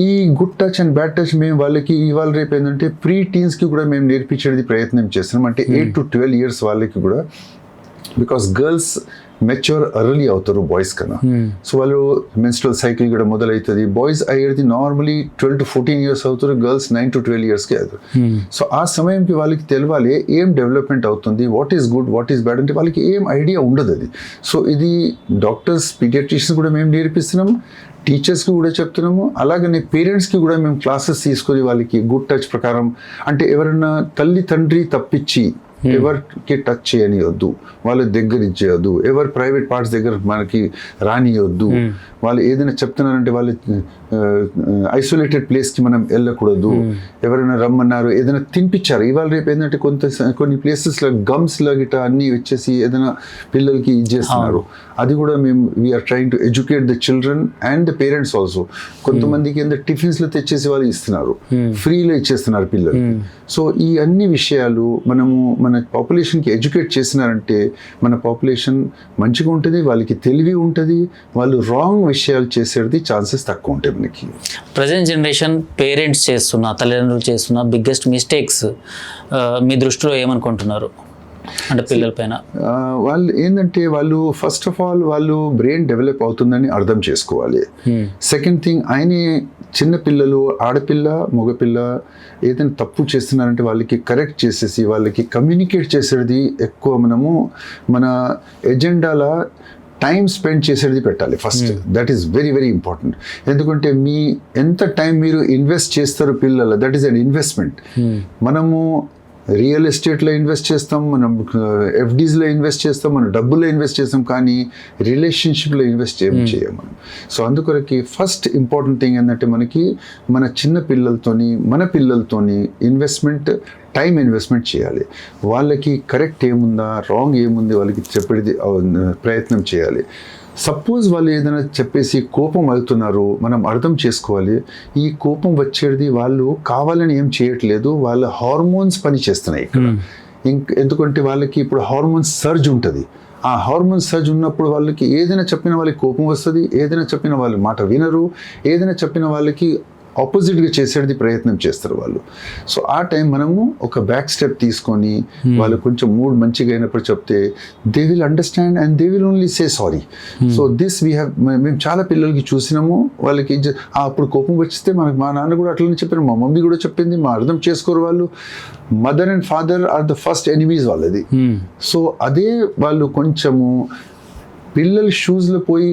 ఈ good touch and bad touch మేము వాళ్ళకి ఇవాళ రేపు ఏంటంటే ప్రీ టీన్స్కి కూడా మేము నేర్పించేది ప్రయత్నం చేస్తున్నాం. అంటే 8 to 12 years వాళ్ళకి కూడా, బికాస్ గర్ల్స్ మెచ్యూర్ ఎర్లీ అవుతారు బాయ్స్ కన్నా. సో వాళ్ళు మెన్స్ట్రల్ సైకిల్ కూడా మొదలవుతుంది. బాయ్స్ అయ్యేది నార్మలీ 12 to 14 years అవుతారు, గర్ల్స్ 9 to 12 yearsకి అవుతారు. సో ఆ సమయంకి వాళ్ళకి తెలియాలి ఏం డెవలప్మెంట్ అవుతుంది, what is good, what is bad అంటే వాళ్ళకి ఏం ఐడియా ఉండదు అది. సో ఇది డాక్టర్స్, పీడియాట్రిషియన్స్ కూడా మేము నేర్పిస్తున్నాము, టీచర్స్కి కూడా చెప్తున్నాము. అలాగనే పేరెంట్స్కి కూడా మేము క్లాసెస్ తీసుకొని వాళ్ళకి గుడ్ టచ్ ప్రకారం, అంటే ఎవరైనా తల్లి తండ్రి తప్పించి ఎవరికి టచ్ చేయనివద్దు, వాళ్ళ దగ్గర ఇచ్చేయద్దు, ఎవరు ప్రైవేట్ పార్ట్స్ దగ్గర మనకి రానియొద్దు. వాళ్ళు ఏదైనా చెప్తున్నారంటే వాళ్ళు ఐసోలేటెడ్ ప్లేస్కి మనం వెళ్ళకూడదు. ఎవరైనా రమ్మన్నారు, ఏదైనా తినిపించారు, ఇవాళ రేపు ఏంటంటే కొన్ని ప్లేసెస్లో గమ్స్లో గిట్ట అన్నీ వచ్చేసి ఏదైనా పిల్లలకి ఇది చేస్తున్నారు. అది కూడా మేము we are trying to educate the children and the parents also. కొంతమందికి ఏంటంటే టిఫిన్స్లో తెచ్చేసి వాళ్ళు ఇస్తున్నారు, ఫ్రీలో ఇచ్చేస్తున్నారు పిల్లలకి. సో ఈ అన్ని విషయాలు మనము మన పాపులేషన్కి ఎడ్యుకేట్ చేసినారంటే మన పాపులేషన్ మంచిగా ఉంటుంది, వాళ్ళకి తెలివి ఉంటుంది, వాళ్ళు రాంగ్ విషయాలు చేసేది ఛాన్సెస్ తక్కువ ఉంటాయి మనకి. ప్రజెంట్ జనరేషన్ పేరెంట్స్ చేస్తున్న, తల్లిదండ్రులు చేస్తున్న బిగ్గెస్ట్ మిస్టేక్స్ మీ దృష్టిలో ఏమనుకుంటున్నారు అంటే పిల్లల పైన? వాళ్ళు ఏంటంటే వాళ్ళు ఫస్ట్ ఆఫ్ ఆల్ వాళ్ళు బ్రెయిన్ డెవలప్ అవుతుందని అర్థం చేసుకోవాలి. సెకండ్ థింగ్, చిన్న పిల్లలు, ఆడపిల్ల మగపిల్ల ఏదైనా తప్పు చేస్తున్నారంటే వాళ్ళకి కరెక్ట్ చేసేసి వాళ్ళకి కమ్యూనికేట్ చేసేది ఎక్కువ మనము మన ఎజెండాలో టైం స్పెండ్ చేసేది పెట్టాలి first. That is very very important. ఎందుకంటే ఎంత టైం మీరు ఇన్వెస్ట్ చేస్తారు పిల్లలు, దట్ ఈస్ అన్ ఇన్వెస్ట్మెంట్. మనము రియల్ ఎస్టేట్లో ఇన్వెస్ట్ చేస్తాం, మనం ఎఫ్డీస్లో ఇన్వెస్ట్ చేస్తాం, మనం డబ్బుల్లో ఇన్వెస్ట్ చేస్తాం, కానీ రిలేషన్షిప్లో ఇన్వెస్ట్ చేయం మనం. సో అందుకొరకి ఫస్ట్ ఇంపార్టెంట్ థింగ్ ఏంటంటే మనకి మన చిన్న పిల్లలతోని మన పిల్లలతోని టైం ఇన్వెస్ట్మెంట్ చేయాలి. వాళ్ళకి కరెక్ట్ ఏముందా, రాంగ్ ఏముంది వాళ్ళకి చెప్పేది ప్రయత్నం చేయాలి. సపోజ్ వాళ్ళు ఏదైనా చెప్పేసి కోపం అవుతున్నారు, మనం అర్థం చేసుకోవాలి ఈ కోపం వచ్చేది వాళ్ళు కావాలని ఏం చేయట్లేదు, వాళ్ళ హార్మోన్స్ పని చేస్తున్నాయి ఇక్కడ. ఎందుకంటే వాళ్ళకి ఇప్పుడు హార్మోన్స్ సర్జ్ ఉంటుంది. ఆ హార్మోన్ సర్జ్ ఉన్నప్పుడు వాళ్ళకి ఏదైనా చెప్పిన వాళ్ళకి కోపం వస్తుంది, ఏదైనా చెప్పిన వాళ్ళు మాట వినరు, ఏదైనా చెప్పిన వాళ్ళకి ఆపోజిట్గా చేసేది ప్రయత్నం చేస్తారు వాళ్ళు. సో ఆ టైం మనము ఒక బ్యాక్ స్టెప్ తీసుకొని వాళ్ళు కొంచెం మూడ్ మంచిగా అయినప్పుడు చెప్తే they will understand and they will only say sorry. So this మేము చాలా పిల్లలకి చూసినాము, వాళ్ళకి అప్పుడు కోపం వచ్చితే మా నాన్న కూడా అట్లనే చెప్పారు, మా మమ్మీ కూడా చెప్పింది, మా అర్థం చేసుకోరు వాళ్ళు. Mother and father are the first enemies వాళ్ళది. సో అదే వాళ్ళు కొంచెము పిల్లల షూస్లో పోయి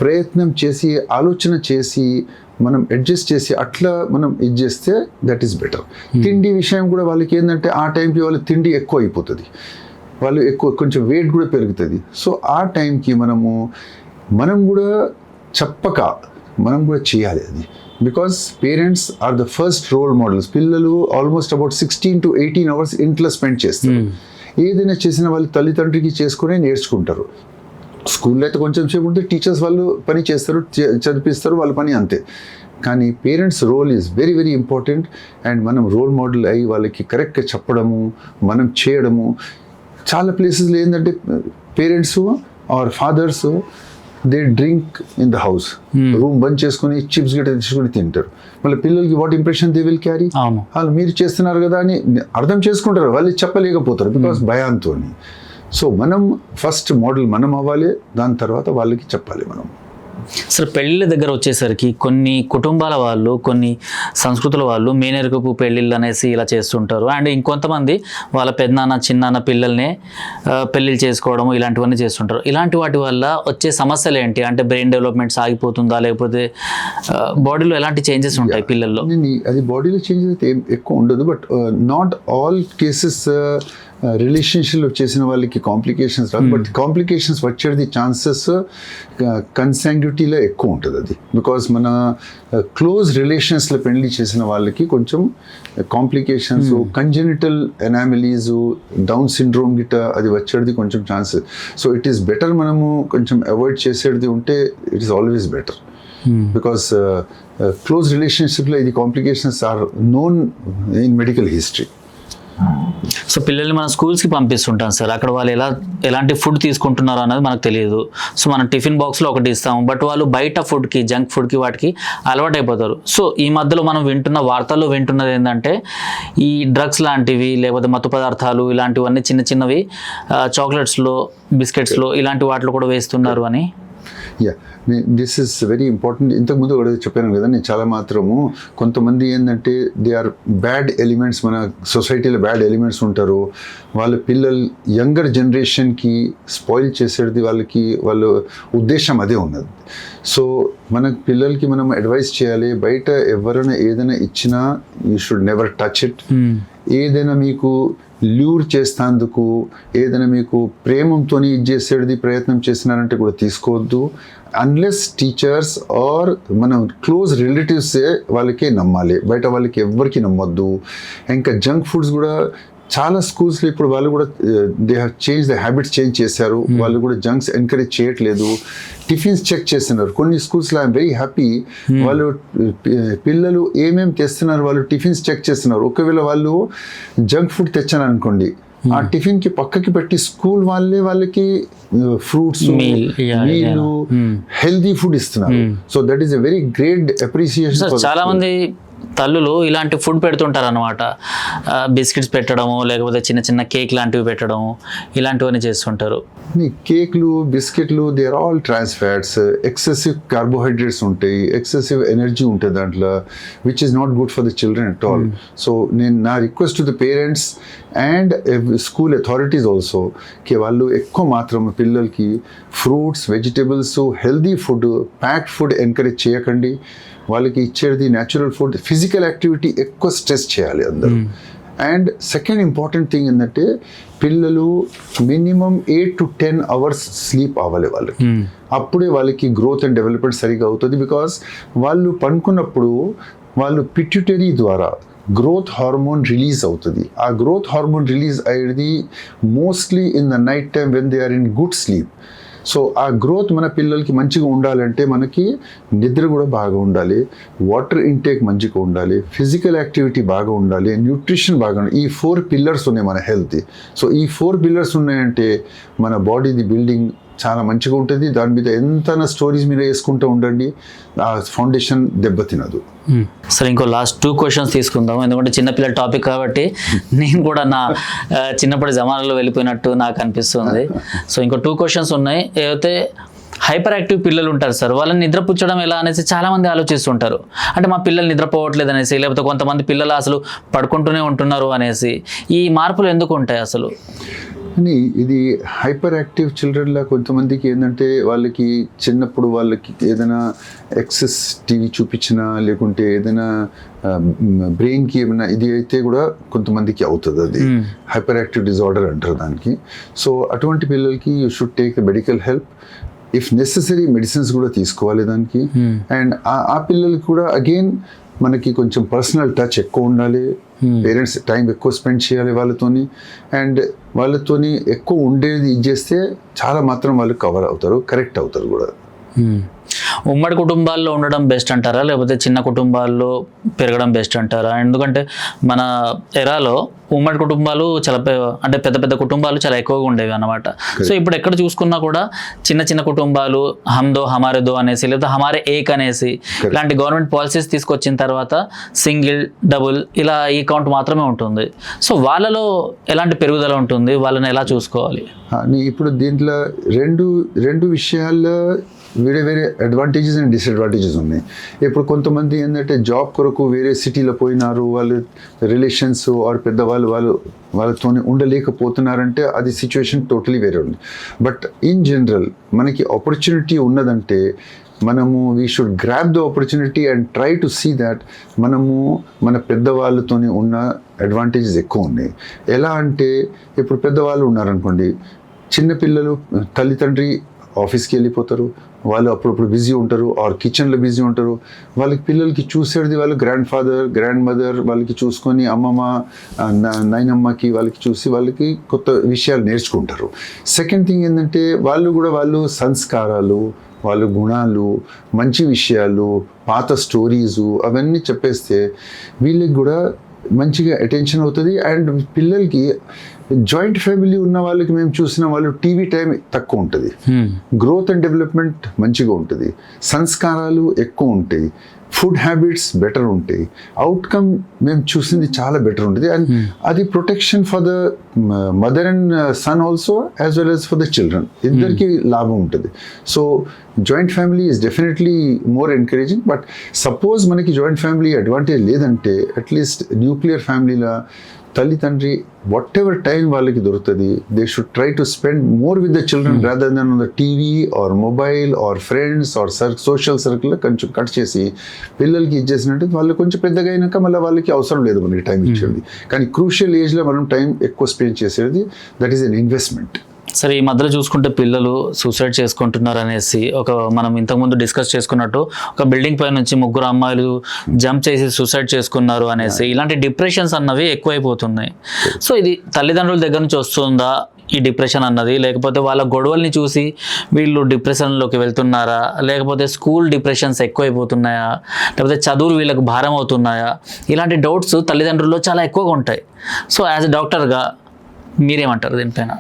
ప్రయత్నం చేసి ఆలోచన చేసి మనం అడ్జస్ట్ చేసి అట్లా మనం ఇది చేస్తే దట్ ఈస్ బెటర్. తిండి విషయం కూడా వాళ్ళకి ఏంటంటే ఆ టైంకి వాళ్ళు తిండి ఎక్కువ అయిపోతుంది, వాళ్ళు కొంచెం వెయిట్ కూడా పెరుగుతుంది. సో ఆ టైంకి మనం కూడా చెప్పక మనం కూడా చేయాలి అది. Because parents are the first role models. పిల్లలు ఆల్మోస్ట్ అబౌట్ 16 to 18 hours ఇంట్లో స్పెండ్ చేస్తారు. ఏదైనా చేసిన వాళ్ళు తల్లిదండ్రికి చేసుకునే నేర్చుకుంటారు. స్కూల్లో అయితే కొంచెం సేపు ఉంటే టీచర్స్ వాళ్ళు పని చేస్తారు, చదివిస్తారు, వాళ్ళ పని అంతే. కానీ parents role is very very important. And మనం రోల్ మోడల్ అయ్యి వాళ్ళకి కరెక్ట్గా చెప్పడము, మనం చేయడము. చాలా ప్లేసెస్లో ఏంటంటే parents or fathers they drink in the house, room బంద్ చేసుకుని చిప్స్ గట్రా తీసుకొని తింటారు. మళ్ళీ పిల్లలకి what impression they will carry, వాళ్ళు మీరు చేస్తున్నారు కదా అని అర్థం చేసుకుంటారు, వాళ్ళు చెప్పలేకపోతారు బికాస్ భయాంతో. సో మనం ఫస్ట్ మోడల్ మనం అవ్వాలి, దాని తర్వాత వాళ్ళకి చెప్పాలి మనం. అసలు పెళ్ళిళ్ళ దగ్గర వచ్చేసరికి కొన్ని కుటుంబాల వాళ్ళు, కొన్ని సంస్కృతుల వాళ్ళు మేనరికపు పెళ్ళిళ్ళు అనేసి ఇలా చేస్తుంటారు. అండ్ ఇంకొంతమంది వాళ్ళ పెద్దనాన్న చిన్నాన్న పిల్లల్నే పెళ్ళిళ్ళు చేసుకోవడము ఇలాంటివన్నీ చేస్తుంటారు. ఇలాంటి వాటి వల్ల వచ్చే సమస్యలు ఏంటి? అంటే బ్రెయిన్ డెవలప్మెంట్ ఆగిపోతుందా, లేకపోతే బాడీలో ఎలాంటి చేంజెస్ ఉంటాయి పిల్లల్లో? అది బాడీలో చేంజెస్ అయితే ఎక్కువ ఉండదు, బట్ నాట్ ఆల్ కేసెస్ రిలేషన్షిప్లో చేసిన వాళ్ళకి కాంప్లికేషన్స్ రాదు, బట్ కాంప్లికేషన్స్ వచ్చేది ఛాన్సెస్ కన్సాంగ్యుటీలో ఎక్కువ ఉంటుంది. అది బికాస్ మన క్లోజ్ రిలేషన్స్లో పెళ్లి చేసిన వాళ్ళకి కొంచెం complications, congenital anomalies, down syndrome గిట్ట అది వచ్చేది కొంచెం chances. So it is better మనము కొంచెం అవాయిడ్ చేసేది ఉంటే it is always better. Because close రిలేషన్షిప్లో ఇది complications are known in medical history. So పిల్లల్ని మనం స్కూల్స్కి పంపిస్తుంటాం సార్, అక్కడ వాళ్ళు ఎలాంటి ఫుడ్ తీసుకుంటున్నారో అన్నది మనకు తెలియదు. సో మనం టిఫిన్ బాక్స్లో ఒకటి ఇస్తాము, బట్ వాళ్ళు బయట ఫుడ్కి, జంక్ ఫుడ్కి వాటికి అలవాటు అయిపోతారు. సో ఈ మధ్యలో మనం వార్తల్లో వింటున్నది ఏంటంటే ఈ డ్రగ్స్ లాంటివి, లేకపోతే మత్తు పదార్థాలు ఇలాంటివన్నీ చిన్న చిన్నవి చాక్లెట్స్లో, బిస్కెట్స్లో ఇలాంటి వాటిలో కూడా వేస్తున్నారు అని. Yeah, this is very important. ఇంతకుముందు కూడా చెప్పాను కదా, నేను చాలా మాత్రము కొంతమంది ఏంటంటే దే ఆర్ బ్యాడ్ ఎలిమెంట్స్, మన సొసైటీలో బ్యాడ్ ఎలిమెంట్స్ ఉంటారు. వాళ్ళ పిల్లలు యంగర్ జనరేషన్కి స్పాయిల్ చేసేది వాళ్ళ ఉద్దేశం అదే ఉన్నది. సో మన పిల్లలకి మనం అడ్వైస్ చేయాలి, బయట ఎవరైనా ఏదైనా ఇచ్చినా you should never touch it. ఏదైనా మీకు ల్యూర్ చేస్తాందుకు, ఏదైనా మీకు ప్రేమంతో ఇది చేసేది ప్రయత్నం చేసినారంటే కూడా తీసుకోవద్దు. అన్లెస్ టీచర్స్ ఆర్ మనం క్లోజ్ రిలేటివ్సే వాళ్ళకే నమ్మాలి, బయట వాళ్ళకి ఎవ్వరికి నమ్మొద్దు. ఇంకా జంక్ ఫుడ్స్ కూడా చాలా స్కూల్స్లో ఇప్పుడు వాళ్ళు కూడా they have change the habits change చేశారు. వాళ్ళు కూడా జంక్స్ ఎంకరేజ్ చేయట్లేదు, టిఫిన్స్ చెక్ చేస్తున్నారు. కొన్ని స్కూల్స్లో ఐఎమ్ వెరీ హ్యాపీ, వాళ్ళు పిల్లలు ఏమేమి తెస్తున్నారు వాళ్ళు టిఫిన్స్ చెక్ చేస్తున్నారు. ఒకవేళ వాళ్ళు జంక్ ఫుడ్ తెచ్చాను అనుకోండి, ఆ టిఫిన్కి పక్కకి పెట్టి స్కూల్ వాళ్ళకి ఫ్రూట్స్, మీలు, హెల్దీ ఫుడ్ ఇస్తున్నారు. So that is a very great appreciation. చాలా మంది తల్లులు ఇలాంటి ఫుడ్ పెడుతుంటారు అనమాట, బిస్కెట్స్ పెట్టడము, లేకపోతే చిన్న చిన్న కేక్ లాంటివి పెట్టడము, ఇలాంటివన్నీ చేస్తుంటారు. కేక్లు, బిస్కెట్లు, they are all trans fats, excessive carbohydrates ఉంటాయి, ఎక్సెసివ్ ఎనర్జీ ఉంటుంది దాంట్లో, which is not good for the children at all. So నా request to the parents and school authorities also కి వాళ్ళు ఎక్కువ మాత్రం పిల్లలకి fruits, vegetables, healthy food, packed food encourage చేయకండి. వాళ్ళకి ఇచ్చేది న్యాచురల్ ఫుడ్, ఫిజికల్ యాక్టివిటీ ఎక్కువ స్ట్రెస్ చేయాలి అందరూ. అండ్ సెకండ్ ఇంపార్టెంట్ థింగ్ ఏంటంటే పిల్లలు మినిమం 8 to 10 hours స్లీప్ అవ్వాలి వాళ్ళకి. అప్పుడే వాళ్ళకి గ్రోత్ అండ్ డెవలప్మెంట్ సరిగా అవుతుంది. బికాస్ వాళ్ళు పడుకున్నప్పుడు వాళ్ళు పిట్యూటరీ ద్వారా గ్రోత్ హార్మోన్ రిలీజ్ అవుతుంది. ఆ గ్రోత్ హార్మోన్ రిలీజ్ అయ్యేది mostly in the night time when they are in good sleep. So ఆ గ్రోత్ మన పిల్లలకి మంచిగా ఉండాలంటే మనకి నిద్ర కూడా బాగా ఉండాలి, వాటర్ ఇంటేక్ మంచిగా ఉండాలి, ఫిజికల్ యాక్టివిటీ బాగా ఉండాలి, న్యూట్రిషన్ బాగా ఉండాలి. ఈ 4 pillars ఉన్నాయి మన హెల్త్. సో ఈ 4 pillars ఉన్నాయంటే మన బాడీది బిల్డింగ్ చాలా మంచిగా ఉంటుంది. దాని మీద ఎంత స్టోరీస్ మీరు వేసుకుంటూ ఉండండి, ఆ ఫౌండేషన్ దెబ్బతినదు. సరే, ఇంకో లాస్ట్ 2 questions తీసుకుందాం, ఎందుకంటే చిన్నపిల్లల టాపిక్ కాబట్టి నేను కూడా నా చిన్నప్పటి జమానాలో వెళ్ళిపోయినట్టు నాకు అనిపిస్తుంది. సో ఇంకో 2 questions ఉన్నాయి. ఏదైతే హైపర్ యాక్టివ్ పిల్లలు ఉంటారు సార్, వాళ్ళని నిద్రపుచ్చడం ఎలా అనేసి చాలా మంది ఆలోచిస్తుంటారు. అంటే మా పిల్లలు నిద్రపోవట్లేదు అనేసి, లేకపోతే కొంతమంది పిల్లలు అసలు పడుకుంటూనే ఉంటున్నారు అనేసి. ఈ మార్పులు ఎందుకు ఉంటాయి అసలు? అని ఇది హైపర్ యాక్టివ్ చిల్డ్రన్లా కొంతమందికి ఏంటంటే వాళ్ళకి చిన్నప్పుడు వాళ్ళకి ఏదైనా ఎక్సెస్ టీవీ చూపించినా, లేకుంటే ఏదైనా బ్రెయిన్కి ఏమైనా ఇది అయితే కూడా కొంతమందికి అవుతుంది. అది హైపర్ యాక్టివ్ డిజార్డర్ అంటారు దానికి. సో అటువంటి పిల్లలకి you should take the medical help. If necessary medicines కూడా తీసుకోవాలి దానికి. అండ్ ఆ పిల్లలకి కూడా అగైన్ మనకి కొంచెం పర్సనల్ టచ్ ఎక్కువ ఉండాలి, పేరెంట్స్ టైం ఎక్కువ స్పెండ్ చేయాలి వాళ్ళతోని. అండ్ వాళ్ళతోని ఎక్కువ ఉండేది ఇది చేస్తే చాలా మాత్రం వాళ్ళు కవర్ అవుతారు, కరెక్ట్ అవుతారు కూడా. ఉమ్మడి కుటుంబాల్లో ఉండడం బెస్ట్ అంటారా, లేకపోతే చిన్న కుటుంబాల్లో పెరగడం బెస్ట్ అంటారా? ఎందుకంటే మన ఎరాలో ఉమ్మడి కుటుంబాలు చాలా అంటే పెద్ద పెద్ద కుటుంబాలు చాలా ఎక్కువగా ఉండేవి అన్నమాట. సో ఇప్పుడు ఎక్కడ చూసుకున్నా కూడా చిన్న చిన్న కుటుంబాలు, హమ్దో హమారే దో అనేసి, లేదా హమారే ఏక్ అనేసి ఇలాంటి గవర్నమెంట్ పాలసీస్ తీసుకొచ్చిన తర్వాత సింగిల్, డబుల్ ఇలా ఈ కౌంట్ మాత్రమే ఉంటుంది. సో వాళ్ళలో ఎలాంటి పెరుగుదల ఉంటుంది, వాళ్ళని ఎలా చూసుకోవాలి? ఇప్పుడు దీంట్లో రెండు విషయాల్లో వేరే వేరే అడ్వాంటేజెస్ అండ్ డిసడ్వాంటేజెస్ ఉన్నాయి. ఇప్పుడు కొంతమంది ఏంటంటే జాబ్ కొరకు వేరే సిటీలో పోయినారు, వాళ్ళు రిలేషన్స్ ఆర్ పెద్దవాళ్ళు వాళ్ళతో ఉండలేకపోతున్నారంటే అది సిచ్యువేషన్ టోటలీ వేరే ఉంది. బట్ ఇన్ జనరల్ మనకి ఆపర్చునిటీ ఉన్నదంటే మనము we should grab the opportunity and try to see that మనము మన పెద్దవాళ్ళతో ఉన్న అడ్వాంటేజెస్ ఎక్కువ ఉన్నాయి. ఎలా అంటే ఇప్పుడు పెద్దవాళ్ళు ఉన్నారనుకోండి, చిన్నపిల్లలు తల్లిదండ్రి ఆఫీస్కి వెళ్ళిపోతారు, వాళ్ళు అప్పుడప్పుడు బిజీ ఉంటారు ఆర్ కిచెన్లో బిజీ ఉంటారు. వాళ్ళకి పిల్లలకి చూసేది వాళ్ళు గ్రాండ్ ఫాదర్ గ్రాండ్ మదర్ వాళ్ళకి చూసుకొని అమ్మమ్మ నాయనమ్మకి వాళ్ళకి చూసి వాళ్ళకి కొత్త విషయాలు నేర్చుకుంటారు. సెకండ్ థింగ్ ఏంటంటే వాళ్ళు సంస్కారాలు, వాళ్ళ గుణాలు, మంచి విషయాలు, పాత స్టోరీసు అవన్నీ చెప్పేస్తే వీళ్ళకి కూడా మంచిగా అటెన్షన్ అవుతుంది. అండ్ పిల్లలకి జాయింట్ ఫ్యామిలీ ఉన్న వాళ్ళకి మేము చూసిన వాళ్ళు టీవీ టైం తక్కువ ఉంటుంది, గ్రోత్ అండ్ డెవలప్మెంట్ మంచిగా ఉంటుంది, సంస్కారాలు ఎక్కువ ఉంటాయి, ఫుడ్ హ్యాబిట్స్ బెటర్ ఉంటాయి, అవుట్కమ్ మేము చూసింది చాలా బెటర్ ఉంటుంది. అండ్ అది protection for the mother and son also as well as for the children, ఇద్దరికి లాభం ఉంటుంది. So joint family is definitely more encouraging. But suppose మనకి జాయింట్ ఫ్యామిలీ అడ్వాంటేజ్ లేదంటే అట్లీస్ట్ న్యూక్లియర్ ఫ్యామిలీలో తల్లిదండ్రి వాట్ ఎవర్ టైం వాళ్ళకి దొరుకుతుంది, they should try to spend more with the children rather than on the TV or mobile or friends or social సర్కిల్లో కొంచెం cut చేసి పిల్లలకి ఇచ్చేసినట్టు వాళ్ళు కొంచెం పెద్దగా అయినాక మళ్ళీ వాళ్ళకి అవసరం లేదు మనకి టైం ఇచ్చేది. కానీ క్రూషియల్ ఏజ్లో మనం టైం ఎక్కువ స్పెండ్ చేసేది, దట్ ఈస్ అన్ ఇన్వెస్ట్మెంట్. సరే, ఈ మధ్యలో చూసుకుంటే పిల్లలు సూసైడ్ చేసుకుంటున్నారు అనేసి మనం ఇంతకుముందు డిస్కస్ చేసుకున్నట్టు ఒక బిల్డింగ్ పై నుంచి 3 అమ్మాయిలు జంప్ చేసి సూసైడ్ చేసుకున్నారు అనేసి ఇలాంటి డిప్రెషన్స్ అన్నవి ఎక్కువైపోతున్నాయి. సో ఇది తల్లిదండ్రుల దగ్గర నుంచి వస్తుందా ఈ డిప్రెషన్ అన్నది, లేకపోతే వాళ్ళ గొడవల్ని చూసి వీళ్ళు డిప్రెషన్లోకి వెళ్తున్నారా, లేకపోతే స్కూల్ డిప్రెషన్స్ ఎక్కువైపోతున్నాయా, లేకపోతే చదువులు వీళ్ళకి భారం అవుతున్నాయా? ఇలాంటి డౌట్స్ తల్లిదండ్రుల్లో చాలా ఎక్కువగా ఉంటాయి. సో యాజ్ ఎ డాక్టర్గా మీరేమంటారు దీనిపైన?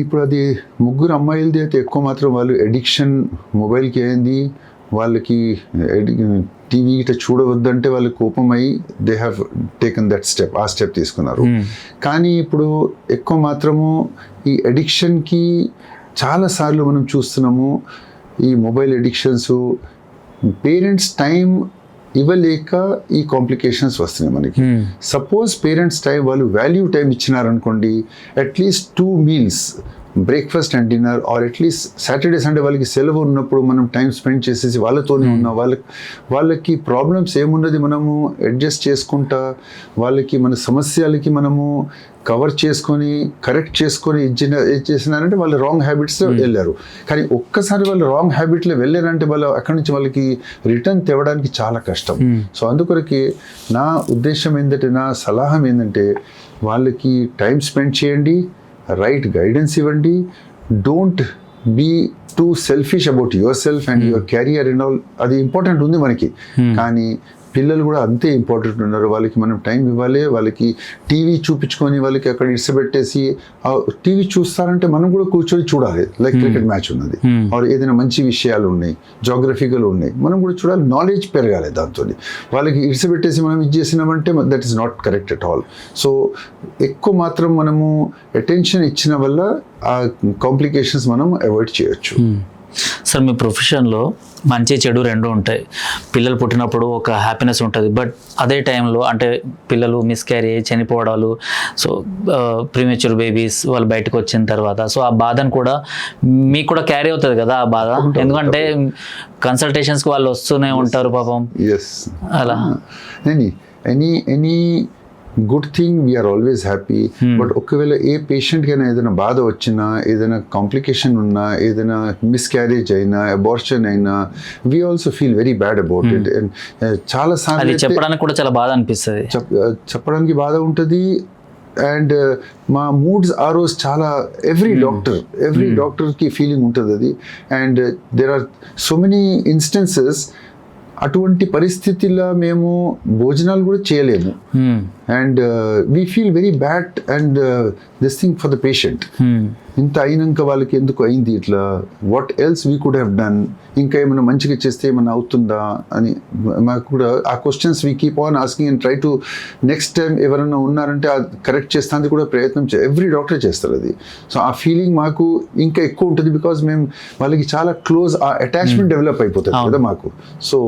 ఇప్పుడు అది 3 అమ్మాయిలది అయితే ఎక్కువ మాత్రం వాళ్ళు ఎడిక్షన్ మొబైల్కి అయింది, వాళ్ళకి టీవీ ఇట్లా చూడవద్దంటే వాళ్ళకి కోపమై they have taken that step, ఆ స్టెప్ తీసుకున్నారు. కానీ ఇప్పుడు ఎక్కువ మాత్రము ఈ ఎడిక్షన్కి చాలాసార్లు మనం చూస్తున్నాము, ఈ మొబైల్ ఎడిక్షన్స్ పేరెంట్స్ టైం ఇవ్వలేక ఈ కాంప్లికేషన్స్ వస్తున్నాయి మనకి. సపోజ్ పేరెంట్స్ టైం వాళ్ళు వాల్యూ టైం ఇచ్చినారనుకోండి, at least 2 meals breakfast and dinner or at least Saturday Sunday వాళ్ళకి సెలవు ఉన్నప్పుడు మనం టైం స్పెండ్ చేసేసి వాళ్ళతోనే ఉన్నాం, వాళ్ళకి ప్రాబ్లమ్స్ ఏమున్నది మనము అడ్జస్ట్ చేసుకుంటా వాళ్ళకి మన సమస్యలకి మనము కవర్ చేసుకొని కరెక్ట్ చేసుకొని చేసినారంటే వాళ్ళు రాంగ్ హ్యాబిట్స్లో వెళ్ళారు. కానీ ఒక్కసారి వాళ్ళు రాంగ్ హ్యాబిట్లో వెళ్ళారంటే వాళ్ళు అక్కడి నుంచి వాళ్ళకి రిటర్న్ తేవడానికి చాలా కష్టం. సో అందుకొరకే నా ఉద్దేశం ఏంటంటే, నా సలహా ఏంటంటే వాళ్ళకి టైం స్పెండ్ చేయండి, రైట్ గైడెన్స్ ఇవ్వండి, don't be too selfish about yourself and your career and all. అది ఇంపార్టెంట్ ఉంది మనకి, కానీ పిల్లలు కూడా అంతే ఇంపార్టెంట్ ఉన్నారు. వాళ్ళకి మనం టైం ఇవ్వాలి. వాళ్ళకి టీవీ చూపించుకొని వాళ్ళకి అక్కడ ఇడిసిపెట్టేసి టీవీ చూస్తారంటే మనం కూడా కూర్చొని చూడాలి. లైక్ క్రికెట్ మ్యాచ్ ఉన్నది ఆర్ ఏదైనా మంచి విషయాలు ఉన్నాయి, జోగ్రఫికల్ ఉన్నాయి, మనం కూడా చూడాలి, నాలెడ్జ్ పెరగాలి. దాంతో వాళ్ళకి ఇడిసిపెట్టేసి మనం ఇది చేసినామంటే that is not correct at all. So ఎక్కువ మాత్రం మనము అటెన్షన్ ఇచ్చిన వల్ల ఆ కాంప్లికేషన్స్ మనం అవాయిడ్ చేయొచ్చు. సార్, మీ ప్రొఫెషన్లో మంచి చెడు రెండు ఉంటాయి. పిల్లలు పుట్టినప్పుడు ఒక హ్యాపీనెస్ ఉంటుంది, బట్ అదే టైంలో అంటే పిల్లలు మిస్క్యారీ చనిపోవడాలు, సో ప్రీమెచ్యూర్ బేబీస్ వాళ్ళు బయటకు వచ్చిన తర్వాత సో ఆ బాధను కూడా మీకు కూడా క్యారీ అవుతుంది కదా ఆ బాధ, ఎందుకంటే కన్సల్టేషన్స్కి వాళ్ళు వస్తూనే ఉంటారు పాపం. అలా any good thing we are always happy. But ఒకవేళ ఏ పేషెంట్కైనా ఏదైనా బాధ వచ్చినా, ఏదైనా కాంప్లికేషన్ ఉన్నా, ఏదైనా మిస్క్యారేజ్ అయినా, అబార్షన్ అయినా, we also feel very bad about it. And చాలా సార్లు చెప్పడానికి కూడా చాలా బాధ అనిపిస్తుంది, చెప్పడానికి బాధ ఉంటుంది. అండ్ మా మూడ్స్ ఆ రోజు చాలా ఎవ్రీ డాక్టర్కి ఫీలింగ్ ఉంటుంది అది. And there are so many instances అటువంటి పరిస్థితుల్లో మేము భోజనాలు కూడా చేయలేము. And we feel very bad and this thing for the patient. ఇంత అయినాక వాళ్ళకి ఎందుకు అయింది ఇట్లా, what else we could have done, ఇంకా ఏమైనా మంచిగా చేస్తే ఏమైనా అవుతుందా అని మాకు కూడా ఆ questions we keep on asking and try to next time ఎవరైనా ఉన్నారంటే అది కరెక్ట్ చేస్తానికి కూడా ప్రయత్నం ఎవ్రీ డాక్టర్ చేస్తారు అది. సో ఆ ఫీలింగ్ మాకు ఇంకా ఎక్కువ ఉంటుంది బికాజ్ మేము వాళ్ళకి చాలా క్లోజ్ ఆ అటాచ్మెంట్ డెవలప్ అయిపోతుంది కదా మాకు. సో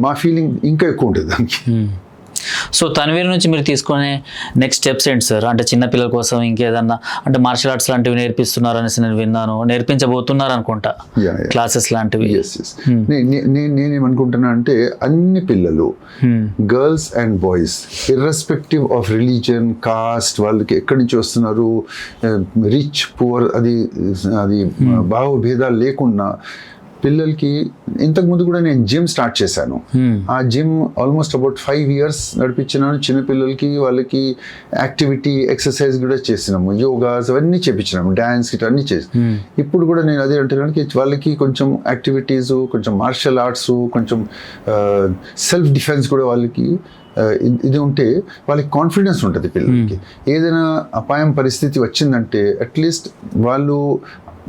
మా ఫీలింగ్ ఇంకా ఎక్కువ ఉంటుంది దానికి. సో తన్వీర్ నుంచి మీరు తీసుకునే నెక్స్ట్ స్టెప్స్ ఏంటి సార్? అంటే చిన్న పిల్లల కోసం ఇంకేదన్నా అంటే మార్షల్ ఆర్ట్స్ లాంటివి నేర్పిస్తున్నారు అనేసి నేను విన్నాను, నేర్పించబోతున్నారు అనుకుంటా క్లాసెస్ లాంటివి. నేనేమనుకుంటున్నా అంటే అన్ని పిల్లలు girls and boys irrespective of religion, cost, వాళ్ళకి ఎక్కడి నుంచి వస్తున్నారు, రిచ్ పువర్, అది భావభేదాలు లేకుండా పిల్లలకి ఇంతకుముందు కూడా నేను జిమ్ స్టార్ట్ చేశాను. ఆ జిమ్ ఆల్మోస్ట్ అబౌట్ 5 years నడిపించినాను. చిన్నపిల్లలకి వాళ్ళకి యాక్టివిటీ ఎక్సర్సైజ్ కూడా చేసినాము, యోగాస్ అవన్నీ చేపించినాము, డ్యాన్స్ ఇట్లా అన్నీ చేసి. ఇప్పుడు కూడా నేను అదే అంటున్నాను, వాళ్ళకి కొంచెం యాక్టివిటీస్, కొంచెం మార్షల్ ఆర్ట్స్, కొంచెం సెల్ఫ్ డిఫెన్స్ కూడా వాళ్ళకి ఇది ఉంటే వాళ్ళకి కాన్ఫిడెన్స్ ఉంటుంది పిల్లలకి. ఏదైనా అపాయం పరిస్థితి వచ్చిందంటే అట్లీస్ట్ వాళ్ళు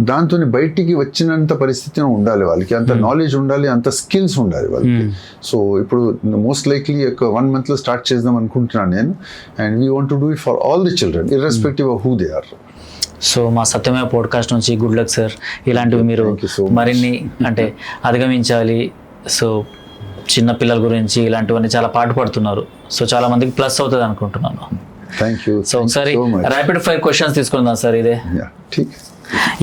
దాంతో బయటికి వచ్చినంత పరిస్థితి ఉండాలి వాళ్ళకి, అంత నాలెడ్జ్ ఉండాలి, అంత స్కిల్స్ ఉండాలి వాళ్ళకి. సో ఇప్పుడు మోస్ట్ లైక్లీ ఒక 1 month స్టార్ట్ చేద్దాం అనుకుంటున్నాను నేను. And we want to do it for all the children irrespective of who they are. So మా సత్యమేవ పాడ్కాస్ట్ నుంచి గుడ్ లక్ సార్. ఇలాంటివి మీరు మరిన్ని అంటే అధిగమించాలి. సో చిన్న పిల్లల గురించి ఇలాంటివన్నీ చాలా పాటుపడుతున్నారు. సో చాలా మందికి ప్లస్ అవుతుంది అనుకుంటున్నాను. Thank you. సో ఒకసారి ర్యాపిడ్ ఫైర్ క్వశ్చన్స్ తీసుకుందాం సార్. ఇదే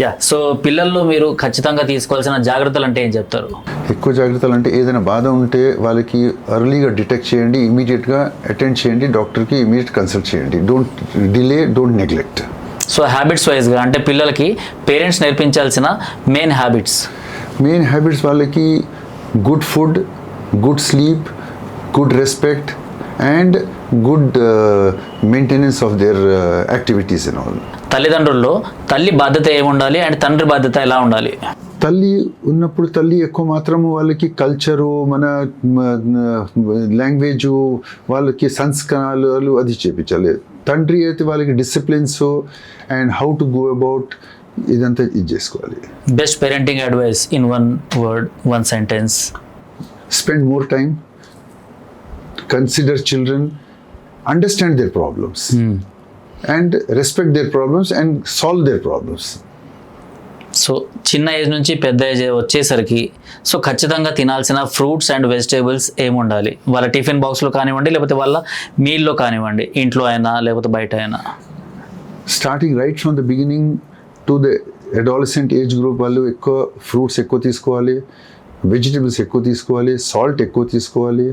యా. సో పిల్లల్లో మీరు ఖచ్చితంగా తీసుకోవాల్సిన జాగ్రత్తలు అంటే ఏం చెప్తారు? ఎక్కువ జాగ్రత్తలు అంటే ఏదైనా బాధ ఉంటే వాళ్ళకి ఎర్లీగా డిటెక్ట్ చేయండి, ఇమీడియట్గా అటెండ్ చేయండి, డాక్టర్కి ఇమీడియట్ కన్సల్ట్ చేయండి. Don't delay, don't neglect. So habits వైజ్గా అంటే పిల్లలకి పేరెంట్స్ నేర్పించాల్సిన మెయిన్ హ్యాబిట్స్ వాళ్ళకి good food, good sleep, good respect and good maintenance of their activities and all. తల్లిదండ్రుల్లో తల్లి బాధ్యత ఏముండాలి అండ్ తండ్రి బాధ్యత ఎలా ఉండాలి? తల్లి ఉన్నప్పుడు తల్లి ఎక్కువ మాత్రము వాళ్ళకి కల్చరు, మన లాంగ్వేజు, వాళ్ళకి సంస్కారాలు అది చేపించాలి. తండ్రి అయితే వాళ్ళకి disciplines and how to go about ఇదంతా ఇది చేసుకోవాలి. Best parenting advice in 1 word, 1 sentence. Spend more time, consider children, understand their problems and respect their problems and solve their problems. So చిన్న ఏజ్ నుంచి పెద్ద ఏజ్ వచ్చేసరికి so ఖచ్చితంగా తినాల్సిన fruits and vegetables ఏముండాలి? వాళ్ళ టిఫిన్ బాక్స్లో కానివ్వండి, లేకపోతే వాళ్ళ మీల్లో కానివ్వండి, ఇంట్లో అయినా లేకపోతే బయట అయినా. Starting right from the beginning to the adolescent age group వాళ్ళు ఎక్కువ ఫ్రూట్స్ ఎక్కువ తీసుకోవాలి, వెజిటేబుల్స్ ఎక్కువ తీసుకోవాలి, సాల్ట్ ఎక్కువ తీసుకోవాలి,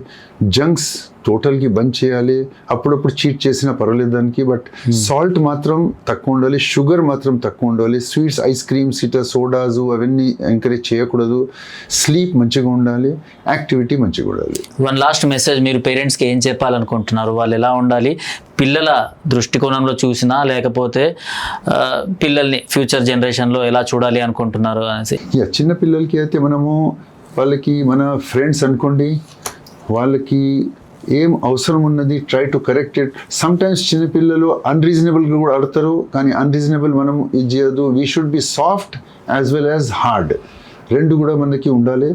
జంక్స్ టోటల్కి బంద్ చేయాలి. అప్పుడప్పుడు చీట్ చేసినా పర్వాలేదు దానికి, బట్ సాల్ట్ మాత్రం తక్కువ ఉండాలి, షుగర్ మాత్రం తక్కువ ఉండాలి, స్వీట్స్, ఐస్ క్రీమ్స్, ఇట్లా సోడాసు అవన్నీ ఎంకరేజ్ చేయకూడదు, స్లీప్ మంచిగా ఉండాలి, యాక్టివిటీ మంచిగా ఉండాలి. 1 last మెసేజ్ మీరు పేరెంట్స్కి ఏం చెప్పాలనుకుంటున్నారు? వాళ్ళు ఎలా ఉండాలి పిల్లల దృష్టికోణంలో చూసినా, లేకపోతే పిల్లల్ని ఫ్యూచర్ జనరేషన్లో ఎలా చూడాలి అనుకుంటున్నారు అనేసి? చిన్న పిల్లలకి అయితే మనము వాళ్ళకి మన ఫ్రెండ్స్ అనుకోండి, వాళ్ళకి ఏం అవసరం ఉన్నది try to correct it. Sometimes చిన్నపిల్లలు అన్రీజనబుల్గా కూడా ఆడతారు, కానీ అన్రీజనబుల్ మనం ఇది చేయదు. We should be soft as well as hard, రెండు కూడా మనకి ఉండాలి.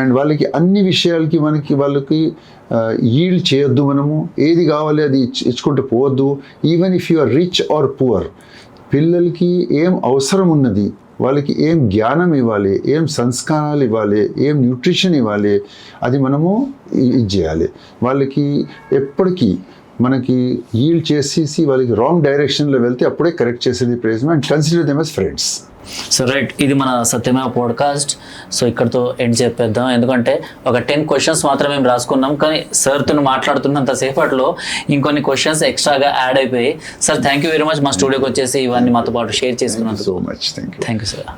అండ్ వాళ్ళకి అన్ని విషయాలకి వాళ్ళకి ఈల్డ్ చేయొద్దు. మనము ఏది కావాలి అది ఇచ్చుకుంటూ పోవద్దు. Even if you are rich or poor, పిల్లలకి ఏం అవసరం ఉన్నది, వాళ్ళకి ఏం జ్ఞానం ఇవ్వాలి, ఏం సంస్కారాలు ఇవ్వాలి, ఏం న్యూట్రిషన్ ఇవ్వాలి, అది మనము ఇది చేయాలి. వాళ్ళకి ఎప్పటికీ మనకి ఈల్డ్ చేసేసి వాళ్ళకి రాంగ్ డైరెక్షన్లో వెళ్తే అప్పుడే కరెక్ట్ చేసేది ప్రయత్నం. And consider them as friends. So right, ఇది మన సత్యమేవ పాడ్కాస్ట్. సో ఇక్కడతో ఎండ్ చెప్పేద్దాం, ఎందుకంటే ఒక 10 questions మాత్రమే మేము రాసుకున్నాం, కానీ సార్తో మాట్లాడుతున్నంత సేపట్లో ఇంకొన్ని క్వశ్చన్స్ ఎక్స్ట్రాగా యాడ్ అయిపోయి. Sir thank you very much మా స్టూడియోకి వచ్చేసి ఇవన్నీ మాతో పాటు షేర్ చేసుకున్నాను. So much thank you sir.